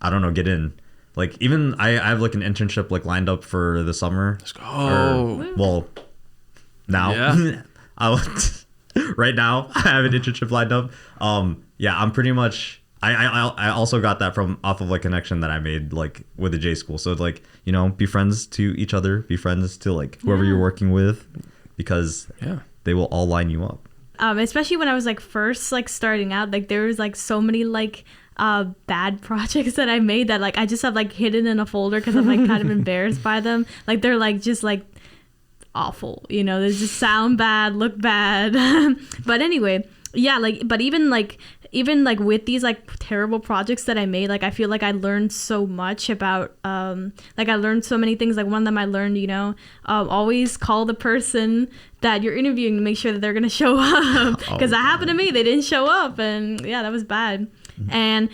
I don't know, get in. Like even I have like an internship like lined up for the summer. Let's go. Well, now. Yeah. Right now I have an internship lined up. I'm pretty much, I also got that from off of like connection that I made like with the J school. So like, be friends to each other, be friends to like whoever you're working with, because they will all line you up. Especially when I was like first like starting out, like there was like so many like bad projects that I made that like I just have like hidden in a folder because I'm like kind of embarrassed by them. Like they're like just like awful, they just sound bad, look bad. But anyway, yeah, like but even with these like terrible projects that I made, like I feel like I learned so much about like I learned so many things. Like one of them I learned, always call the person that you're interviewing to make sure that they're gonna show up, because that happened to me. They didn't show up, and that was bad. And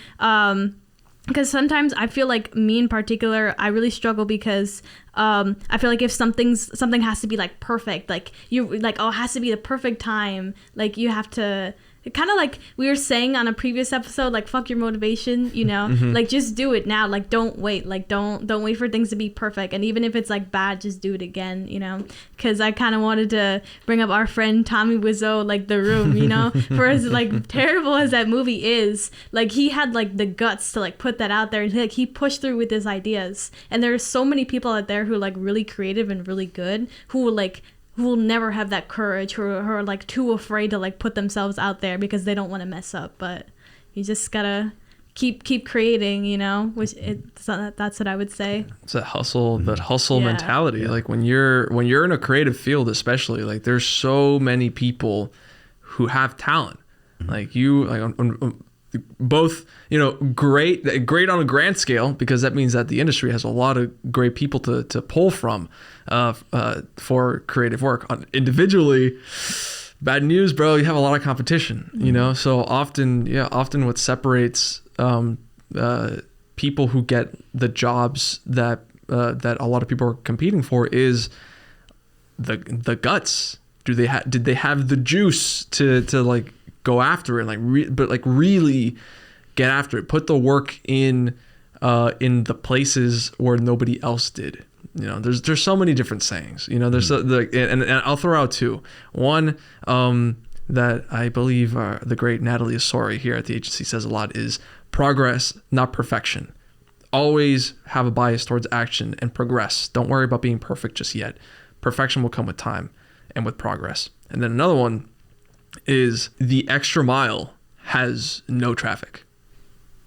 because sometimes I feel like me in particular, I really struggle because I feel like if something has to be like perfect, like you like, it has to be the perfect time, like you have to, kind of like we were saying on a previous episode, like fuck your motivation, like just do it now, like don't wait, like don't wait for things to be perfect, and even if it's like bad, just do it again, because I kind of wanted to bring up our friend Tommy Wiseau, like The Room, for as like terrible as that movie is, like he had like the guts to like put that out there, and like he pushed through with his ideas. And there's so many people out there who are like really creative and really good, who will never have that courage, who are like too afraid to like put themselves out there because they don't want to mess up. But you just gotta keep creating, which that's what I would say. It's that hustle mentality. Like when you're in a creative field, especially, like there's so many people who have talent. Like you, like both, great on a grand scale, because that means that the industry has a lot of great people to pull from for creative work. Individually, bad news, bro, you have a lot of competition, so often what separates people who get the jobs that a lot of people are competing for is the guts. Did they have the juice to like go after it, like really get after it, put the work in the places where nobody else did. There's so many different sayings, there's and I'll throw out two. One that I believe the great Natalie Asori here at the agency says a lot is progress, not perfection. Always have a bias towards action and progress. Don't worry about being perfect just yet. Perfection will come with time and with progress. And then another one is the extra mile has no traffic.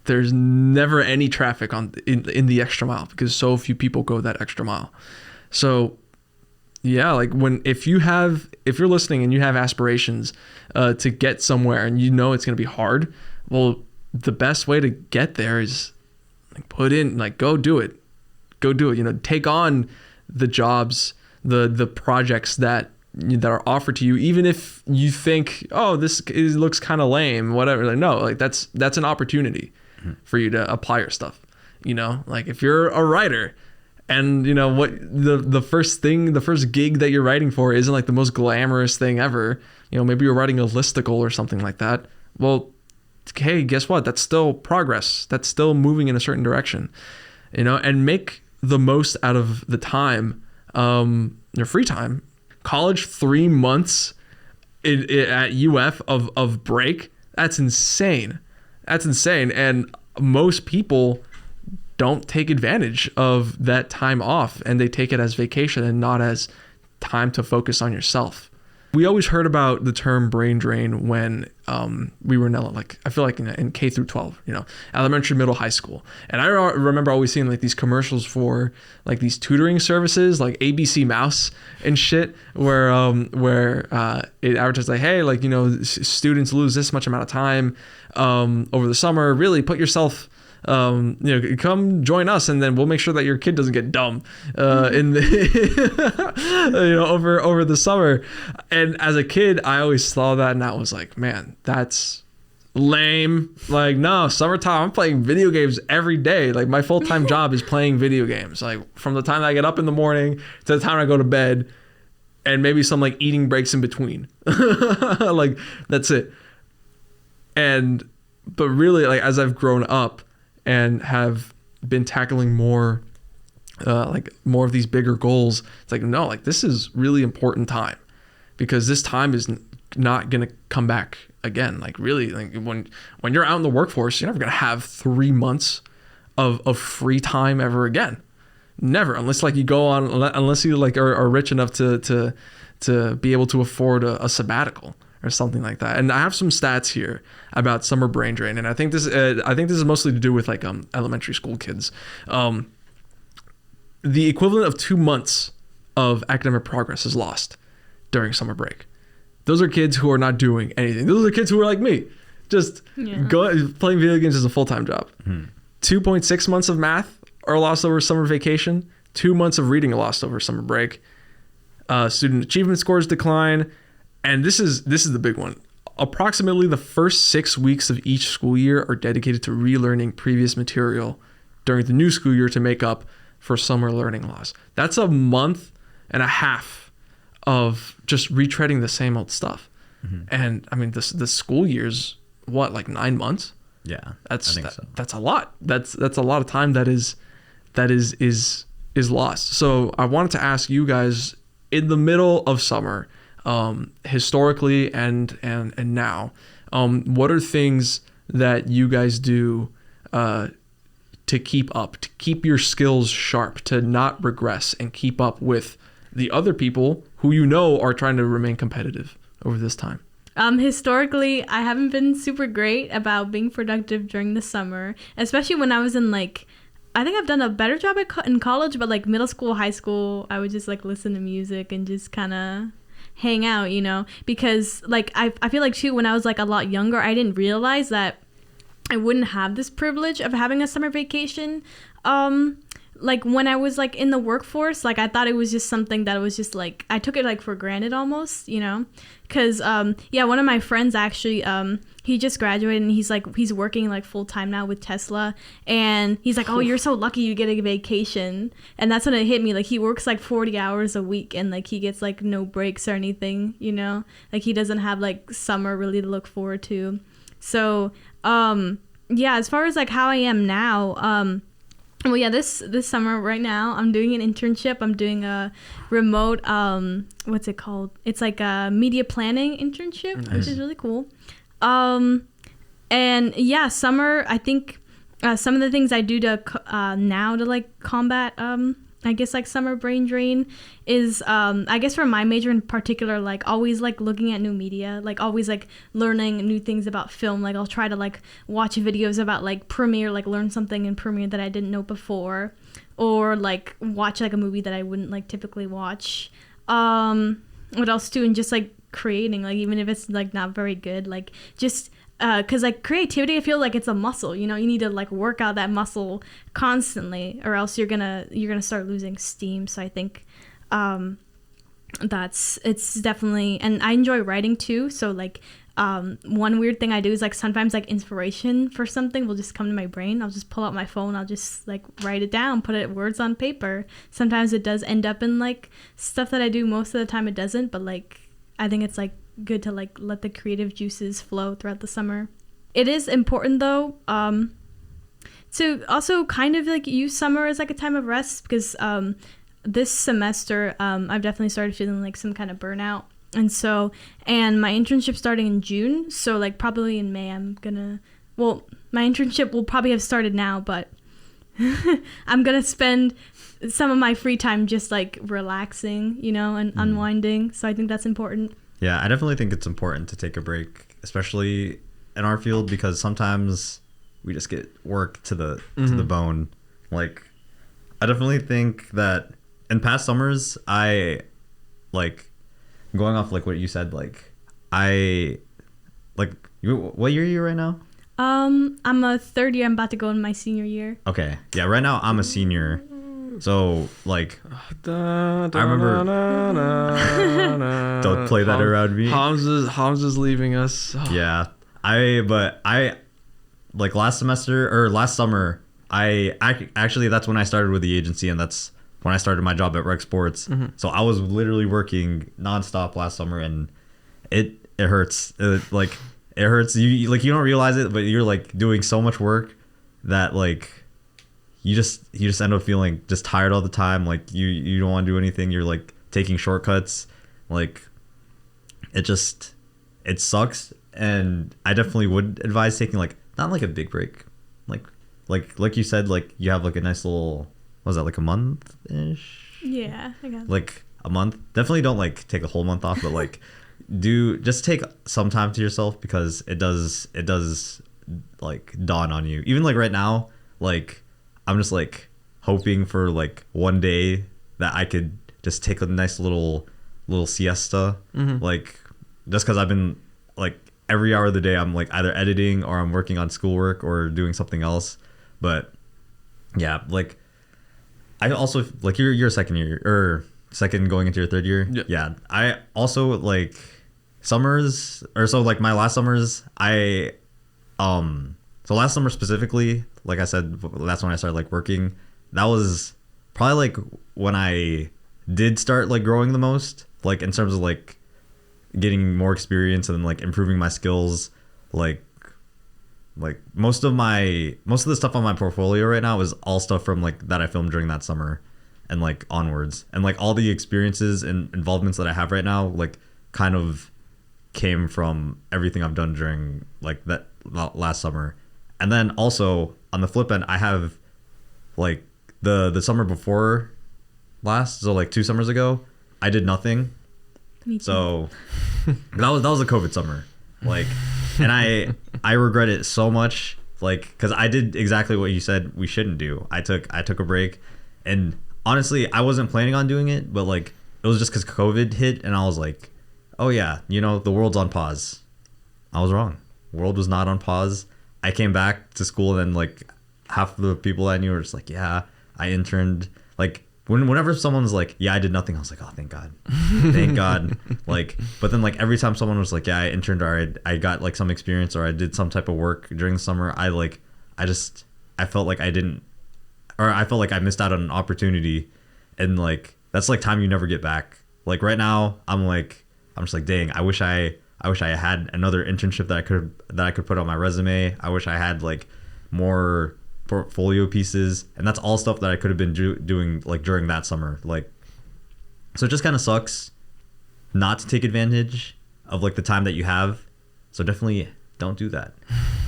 There's never any traffic in the extra mile because so few people go that extra mile. So yeah, like if you're listening and you have aspirations to get somewhere and you know it's going to be hard, well, the best way to get there is like go do it. Take on the jobs, the projects that are offered to you, even if you think, oh, looks kind of lame, whatever. Like, no, like that's an opportunity for you to apply your stuff. Like if you're a writer and what the first gig that you're writing for isn't like the most glamorous thing ever, maybe you're writing a listicle or something like that. Well, hey, guess what? That's still progress. That's still moving in a certain direction, and make the most out of the time, your free time. College, 3 months at UF of break. That's insane. And most people don't take advantage of that time off, and they take it as vacation and not as time to focus on yourself. We always heard about the term brain drain when we were in K through 12, elementary, middle, high school. And I remember always seeing like these commercials for like these tutoring services like ABC Mouse and shit where it advertised like, hey, like, students lose this much amount of time over the summer. Really put yourself come join us, and then we'll make sure that your kid doesn't get dumb over the summer. And as a kid, I always saw that, and I was like, man, that's lame. Like, no, summertime, I'm playing video games every day. Like, my full-time job is playing video games. Like, from the time I get up in the morning to the time I go to bed, and maybe some like eating breaks in between. Like, that's it. But really, like, as I've grown up and have been tackling more of these bigger goals, it's like, no, like, this is really important time, because this time is not going to come back again. Like, really, like, when you're out in the workforce, you're never going to have 3 months of free time ever again. Never, unless like you go on, unless you like are rich enough to be able to afford a sabbatical or something like that. And I have some stats here about summer brain drain, and I think this is mostly to do with like elementary school kids. The equivalent of 2 months of academic progress is lost during summer break. Those are kids who are not doing anything. Those are kids who are like me, just playing video games as a full-time job. 2.6 months of math are lost over summer vacation. 2 months of reading are lost over summer break. Student achievement scores decline. And this is the big one. Approximately the first 6 weeks of each school year are dedicated to relearning previous material during the new school year to make up for summer learning loss. That's a month and a half of just retreading the same old stuff. And I mean, the school year's what, like 9 months? Yeah, that's a lot. That's a lot of time that is lost. So I wanted to ask you guys, in the middle of summer, historically and now, what are things that you guys do to keep your skills sharp, to not regress and keep up with the other people who are trying to remain competitive over this time? Historically, I haven't been super great about being productive during the summer, especially when I was in like, I think I've done a better job in college, but like middle school, high school, I would just like listen to music and just kind of hang out, because like I feel like too, when I was like a lot younger, I didn't realize that I wouldn't have this privilege of having a summer vacation. Like when I was like in the workforce, like I thought it was just something that was just like, I took it like for granted almost, because one of my friends actually, he just graduated and he's working like full time now with Tesla, and he's like, oh, you're so lucky you get a vacation. And that's when it hit me, like he works like 40 hours a week and like he gets like no breaks or anything, like he doesn't have like summer really to look forward to. So as far as like how I am now, this summer right now I'm doing an internship. I'm doing a remote what's it called? It's like a media planning internship. Nice. Which is really cool. Summer, I think some of the things I do to now to like combat I guess like summer brain drain is I guess for my major in particular, like always like looking at new media, like always like learning new things about film. Like I'll try to like watch videos about like Premiere, like learn something in Premiere that I didn't know before, or like watch like a movie that I wouldn't like typically watch. What else too? And just like creating, like even if it's like not very good, like just because like creativity, I feel like it's a muscle, you know, you need to like work out that muscle constantly, or else you're gonna start losing steam. So I think it's definitely, and I enjoy writing too, so like one weird thing I do is like sometimes like inspiration for something will just come to my brain. I'll just pull out my phone, I'll just like write it down, put it words on paper. Sometimes it does end up in like stuff that I do, most of the time it doesn't, but like I think it's like good to like let the creative juices flow throughout the summer. It is important though to also kind of like use summer as like a time of rest, because this semester I've definitely started feeling like some kind of burnout, and my internship starting in June, so like probably in May my internship will probably have started now, but I'm gonna spend some of my free time just like relaxing, you know, and unwinding. So I think that's important. Yeah, I definitely think it's important to take a break, especially in our field, because sometimes we just get work to the bone. Like, I definitely think that in past summers, I like going off like what you said. Like, I like what year are you right now? I'm a third year. I'm about to go in my senior year. Okay, yeah. Right now, I'm a senior. So like, I remember. Don't play that around me. Hamza's leaving us. Yeah, I like last summer. I actually that's when I started with the agency, and that's when I started my job at Rec Sports. So I was literally working nonstop last summer, and it hurts. It hurts. You don't realize it, but you're like doing so much work that like. You just end up feeling just tired all the time. Like you don't want to do anything. You're like taking shortcuts. Like it sucks. And I definitely would advise taking like not like a big break. Like you said, like you have like a nice little, what was that, like a month ish? Yeah, I guess. Like a month. Definitely don't like take a whole month off, but like just take some time to yourself, because it does like dawn on you. Even like right now, like I'm just like hoping for like one day that I could just take a nice little siesta. Like just because I've been like every hour of the day I'm like either editing or I'm working on schoolwork or doing something else. But yeah, like I also like you're second year or second going into your third year. Yeah, I also like summers, or so like my last summers so last summer specifically, like I said, that's when I started like working. That was probably like when I did start like growing the most, like in terms of like getting more experience and like improving my skills. Like most of the stuff on my portfolio right now is all stuff from like that I filmed during that summer and like onwards. And like all the experiences and involvements that I have right now, like kind of came from everything I've done during like that last summer. And then also on the flip end, I have like the summer before last, so like 2 summers ago, I did nothing. Me too. So that was a COVID summer. Like, and I regret it so much, like, because I did exactly what you said we shouldn't do. I took a break, and honestly, I wasn't planning on doing it, but like it was just because COVID hit, and I was like, oh yeah, you know, the world's on pause. I was wrong. The world was not on pause. I came back to school, and then like half of the people I knew were just like, yeah, I interned. Like whenever someone's like, yeah, I did nothing, I was like, oh, thank God. Thank God. Like, but then like every time someone was like, yeah, I interned, or I got like some experience, or I did some type of work during the summer, I felt like I felt like I missed out on an opportunity. And like, that's like time you never get back. Like right now, I'm just like, dang, I wish I had another internship that I could put on my resume. I wish I had like more portfolio pieces, and that's all stuff that I could have been doing like during that summer. Like, so it just kind of sucks not to take advantage of like the time that you have. So definitely don't do that.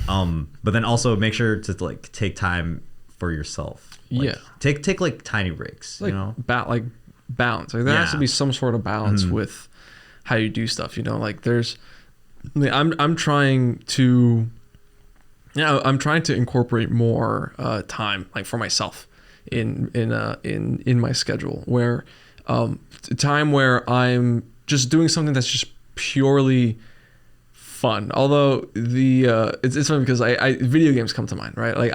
But then also make sure to like take time for yourself. Yeah. Take like tiny breaks, like you know? like balance. Like there has to be some sort of balance with how you do stuff, you know? Like there's I'm trying to I'm trying to incorporate more time like for myself in my schedule, where time where I'm just doing something that's just purely fun. Although it's funny because I video games come to mind, right? Like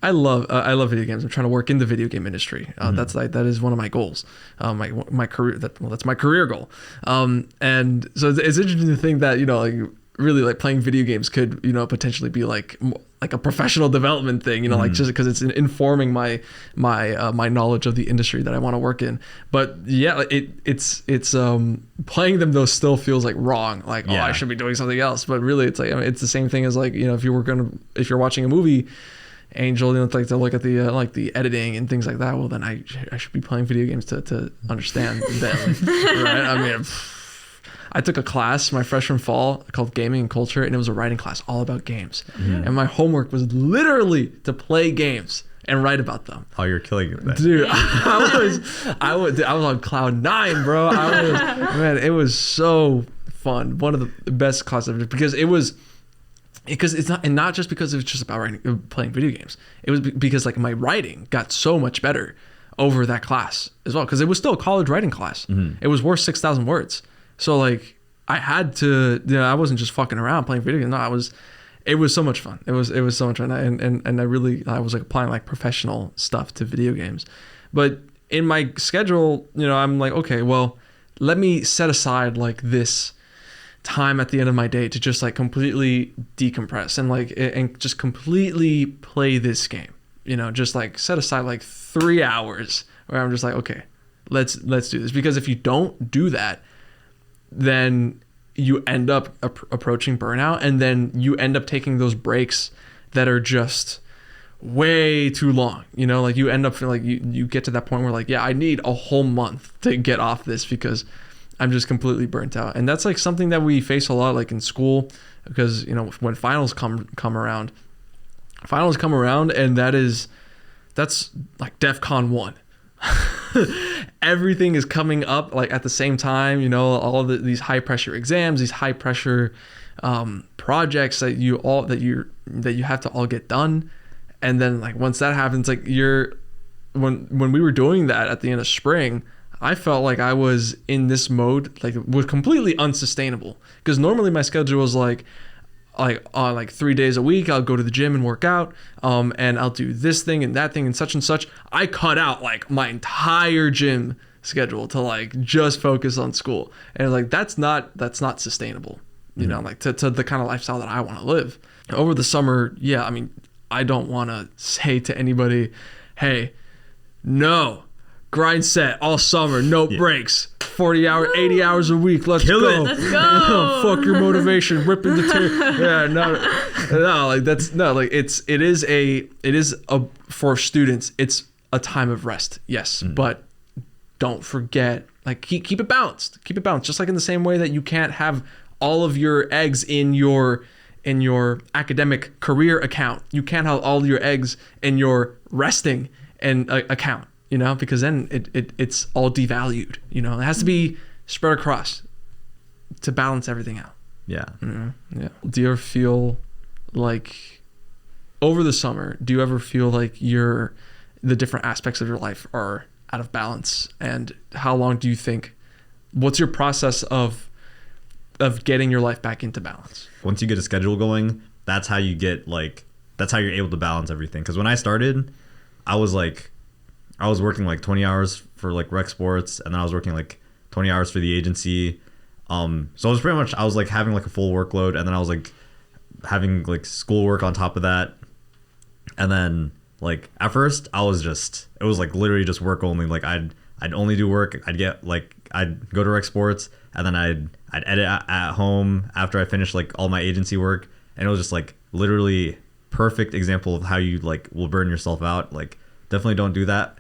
I love video games. I'm trying to work in the video game industry. That is one of my goals. My career that's my career goal. And so it's interesting to think that, you know, like really like playing video games could, you know, potentially be like a professional development thing, you know, like just because it's informing my knowledge of the industry that I want to work in. But yeah, it's playing them though still feels like wrong. Like, oh, I should be doing something else. But really it's like, I mean, it's the same thing as like, you know, if you're watching a movie, Angel, you know, like to look at the like the editing and things like that. Well, then I should be playing video games to understand them, right? I mean, I took a class my freshman fall called Gaming and Culture, and it was a writing class all about games. And my homework was literally to play games and write about them. Oh, you're killing it, man. Dude, I was on cloud 9, bro. Man, it was so fun. One of the best classes ever, because it's not just because it was just about playing video games. It was because like my writing got so much better over that class as well, because it was still a college writing class. It was worth 6,000 words. So like I had to, you know, I wasn't just fucking around playing video games. No, it was so much fun. It was so much fun. And I was like applying like professional stuff to video games. But in my schedule, you know, I'm like, okay, well, let me set aside like this time at the end of my day to just like completely decompress and just completely play this game, you know, just like set aside like 3 hours where I'm just like, okay, let's do this. Because if you don't do that, then you end up approaching burnout, and then you end up taking those breaks that are just way too long, you know, like you end up feeling like you get to that point where like, yeah, I need a whole month to get off this because I'm just completely burnt out. And that's like something that we face a lot like in school, because, you know, when finals come around, and that's like DEFCON 1. Everything is coming up like at the same time, you know, all of these high pressure exams, these high pressure projects that you have to all get done. And then like once that happens, like when we were doing that at the end of spring, I felt like I was in this mode, like it was completely unsustainable, because normally my schedule was like 3 days a week I'll go to the gym and work out, and I'll do this thing and that thing and such. I cut out like my entire gym schedule to like just focus on school, and like that's not sustainable, you know, like to the kind of lifestyle that I want to live. Over the summer, yeah, I mean, I don't want to say to anybody, hey, no, grind set all summer, no breaks, 40 hours, 80 hours a week, let's go. Let's go. Fuck your motivation, ripping the tear. Yeah, no, like that's no, like it is for students, it's a time of rest, yes, but don't forget, like keep it balanced, just like in the same way that you can't have all of your eggs in your academic career account, you can't have all your eggs in your resting and account, you know, because then it's all devalued, you know. It has to be spread across to balance everything out. Yeah. Mm-hmm. Yeah. Do you ever feel like over the summer, do you ever feel like the different aspects of your life are out of balance? And how long do you think, what's your process of getting your life back into balance? Once you get a schedule going, that's how you're able to balance everything. Because when I started, I was working like 20 hours for like rec sports, and then I was working like 20 hours for the agency. So I was like having like a full workload, and then I was like having like schoolwork on top of that. And then like at first it was like literally just work only. Like I'd only do work. I'd go to rec sports, and then I'd edit at home after I finished like all my agency work. And it was just like literally perfect example of how you like will burn yourself out. Like definitely don't do that.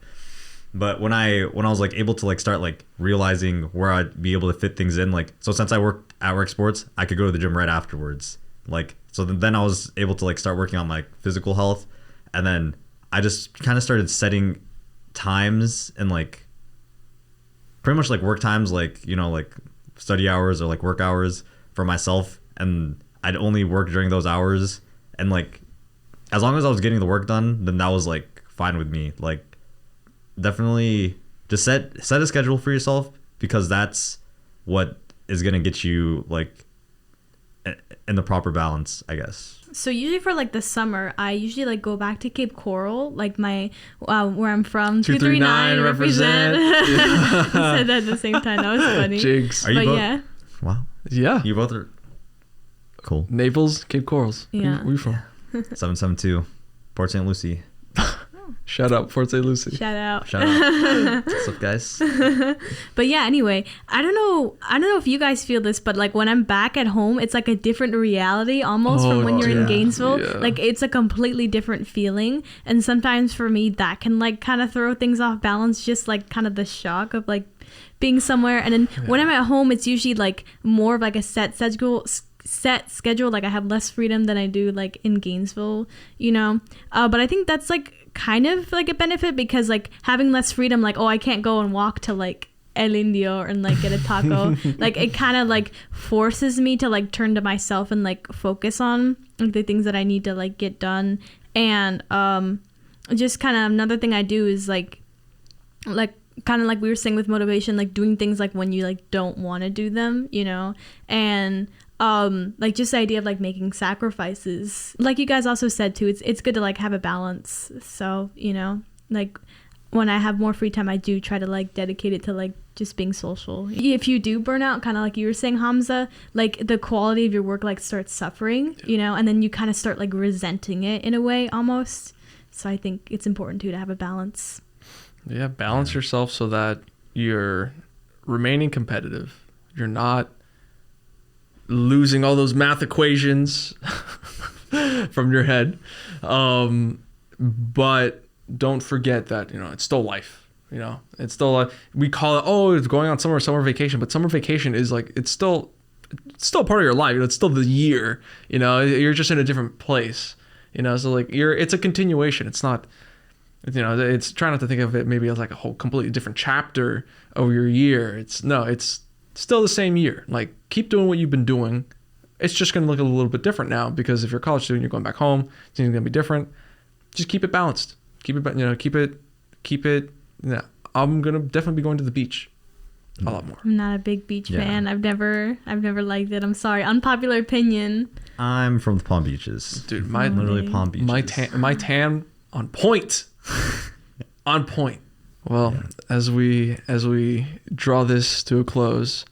But when I was like able to like start like realizing where I'd be able to fit things in, like, so since I worked at rec sports, I could go to the gym right afterwards. Like, so then I was able to like start working on my physical health, and then I just kind of started setting times and like pretty much like work times, like, you know, like study hours or like work hours for myself, and I'd only work during those hours, and like as long as I was getting the work done, then that was like fine with me. Like definitely just set a schedule for yourself, because that's what is going to get you like in the proper balance, I guess. So usually for like the summer, I usually like go back to Cape Coral, like my where I'm from. 239 represent. I said that at the same time. That was funny. Jigs. Are you But both? yeah, Wow. Yeah. You both are cool. Naples, Cape Corals. Yeah. Where you from? 772 Port St. Lucie. Shout out Port St. Lucie. shout out. Shout out. What's up, guys? But yeah, anyway, I don't know if you guys feel this, but like when I'm back at home, it's like a different reality almost from when you're in Gainesville. Yeah. Like it's a completely different feeling. And sometimes for me, that can like kind of throw things off balance, just like kind of the shock of like being somewhere. And then when I'm at home, it's usually like more of like a set schedule. Like I have less freedom than I do like in Gainesville, you know. But I think that's like kind of like a benefit, because like having less freedom, like, oh, I can't go and walk to like El Indio and like get a taco. Like it kind of like forces me to like turn to myself and like focus on like the things that I need to like get done. And just kind of another thing I do is like kind of like we were saying with motivation, like doing things like when you like don't want to do them, you know. And like just the idea of like making sacrifices, like you guys also said too, it's good to like have a balance. So, you know, like when I have more free time, I do try to like dedicate it to like just being social. If you do burn out, kind of like you were saying, Hamza, like the quality of your work like starts suffering, you know, and then you kind of start like resenting it in a way almost. So I think it's important too to have a balance. Yeah, balance yourself so that you're remaining competitive. You're not losing all those math equations from your head. But don't forget that, you know, it's still life. You know, it's still we call it, oh, it's going on summer vacation, but summer vacation is like, it's still part of your life. It's still the year, you know, you're just in a different place, you know, so like it's a continuation. It's not, you know, it's try not to think of it maybe as like a whole completely different chapter of your year. It's still the same year. Like keep doing what you've been doing. It's just going to look a little bit different now, because if you're a college student, you're going back home, things are going to be different. Just keep it balanced. Keep it, you know, keep it. Yeah, I'm going to definitely be going to the beach a lot more. I'm not a big beach fan. I've never liked it. I'm sorry. Unpopular opinion. I'm from the Palm Beaches. Dude, literally Palm Beaches. My tan on point. On point. Well, as we draw this to a close,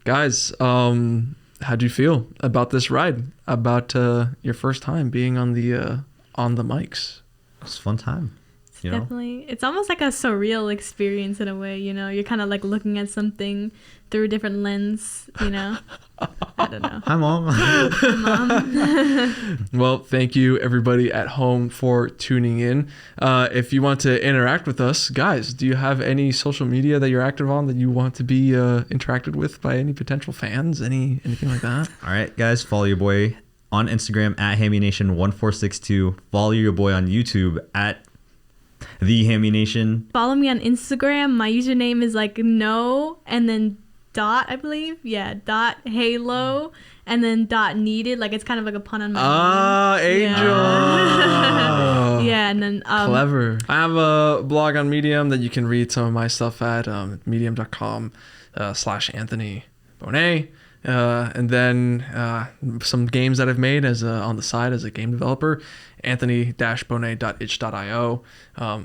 guys, how'd you feel about this ride? About your first time being on the mics? It was a fun time. You know? Definitely. It's almost like a surreal experience in a way, you know. You're kind of like looking at something through a different lens, you know. I don't know. Hi, Mom. Hi, Mom. Well, thank you everybody at home for tuning in. If you want to interact with us, guys, do you have any social media that you're active on that you want to be interacted with by any potential fans? Anything like that? All right, guys, follow your boy on Instagram at HammyNation1462. Follow your boy on YouTube at The Hammy Nation. Follow me on Instagram. My username is like no and then dot, I believe. Yeah, dot halo and then dot needed. Like it's kind of like a pun on my name. Angel. Yeah. Yeah, and then Clever. I have a blog on Medium that you can read some of my stuff at medium.com/Anthony Bonet. And then some games that I've made as on the side as a game developer, anthony-bonet.itch.io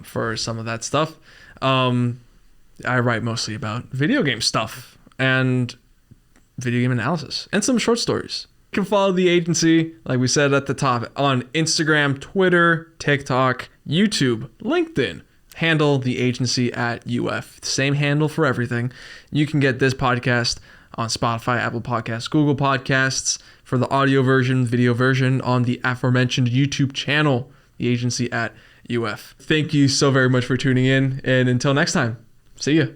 for some of that stuff. I write mostly about video game stuff and video game analysis and some short stories. You can follow the agency, like we said at the top, on Instagram, Twitter, TikTok, YouTube, LinkedIn. Handle the agency at UF. Same handle for everything. You can get this podcast on Spotify, Apple Podcasts, Google Podcasts for the audio version, video version on the aforementioned YouTube channel, the agency at UF. Thank you so very much for tuning in, and until next time, see ya.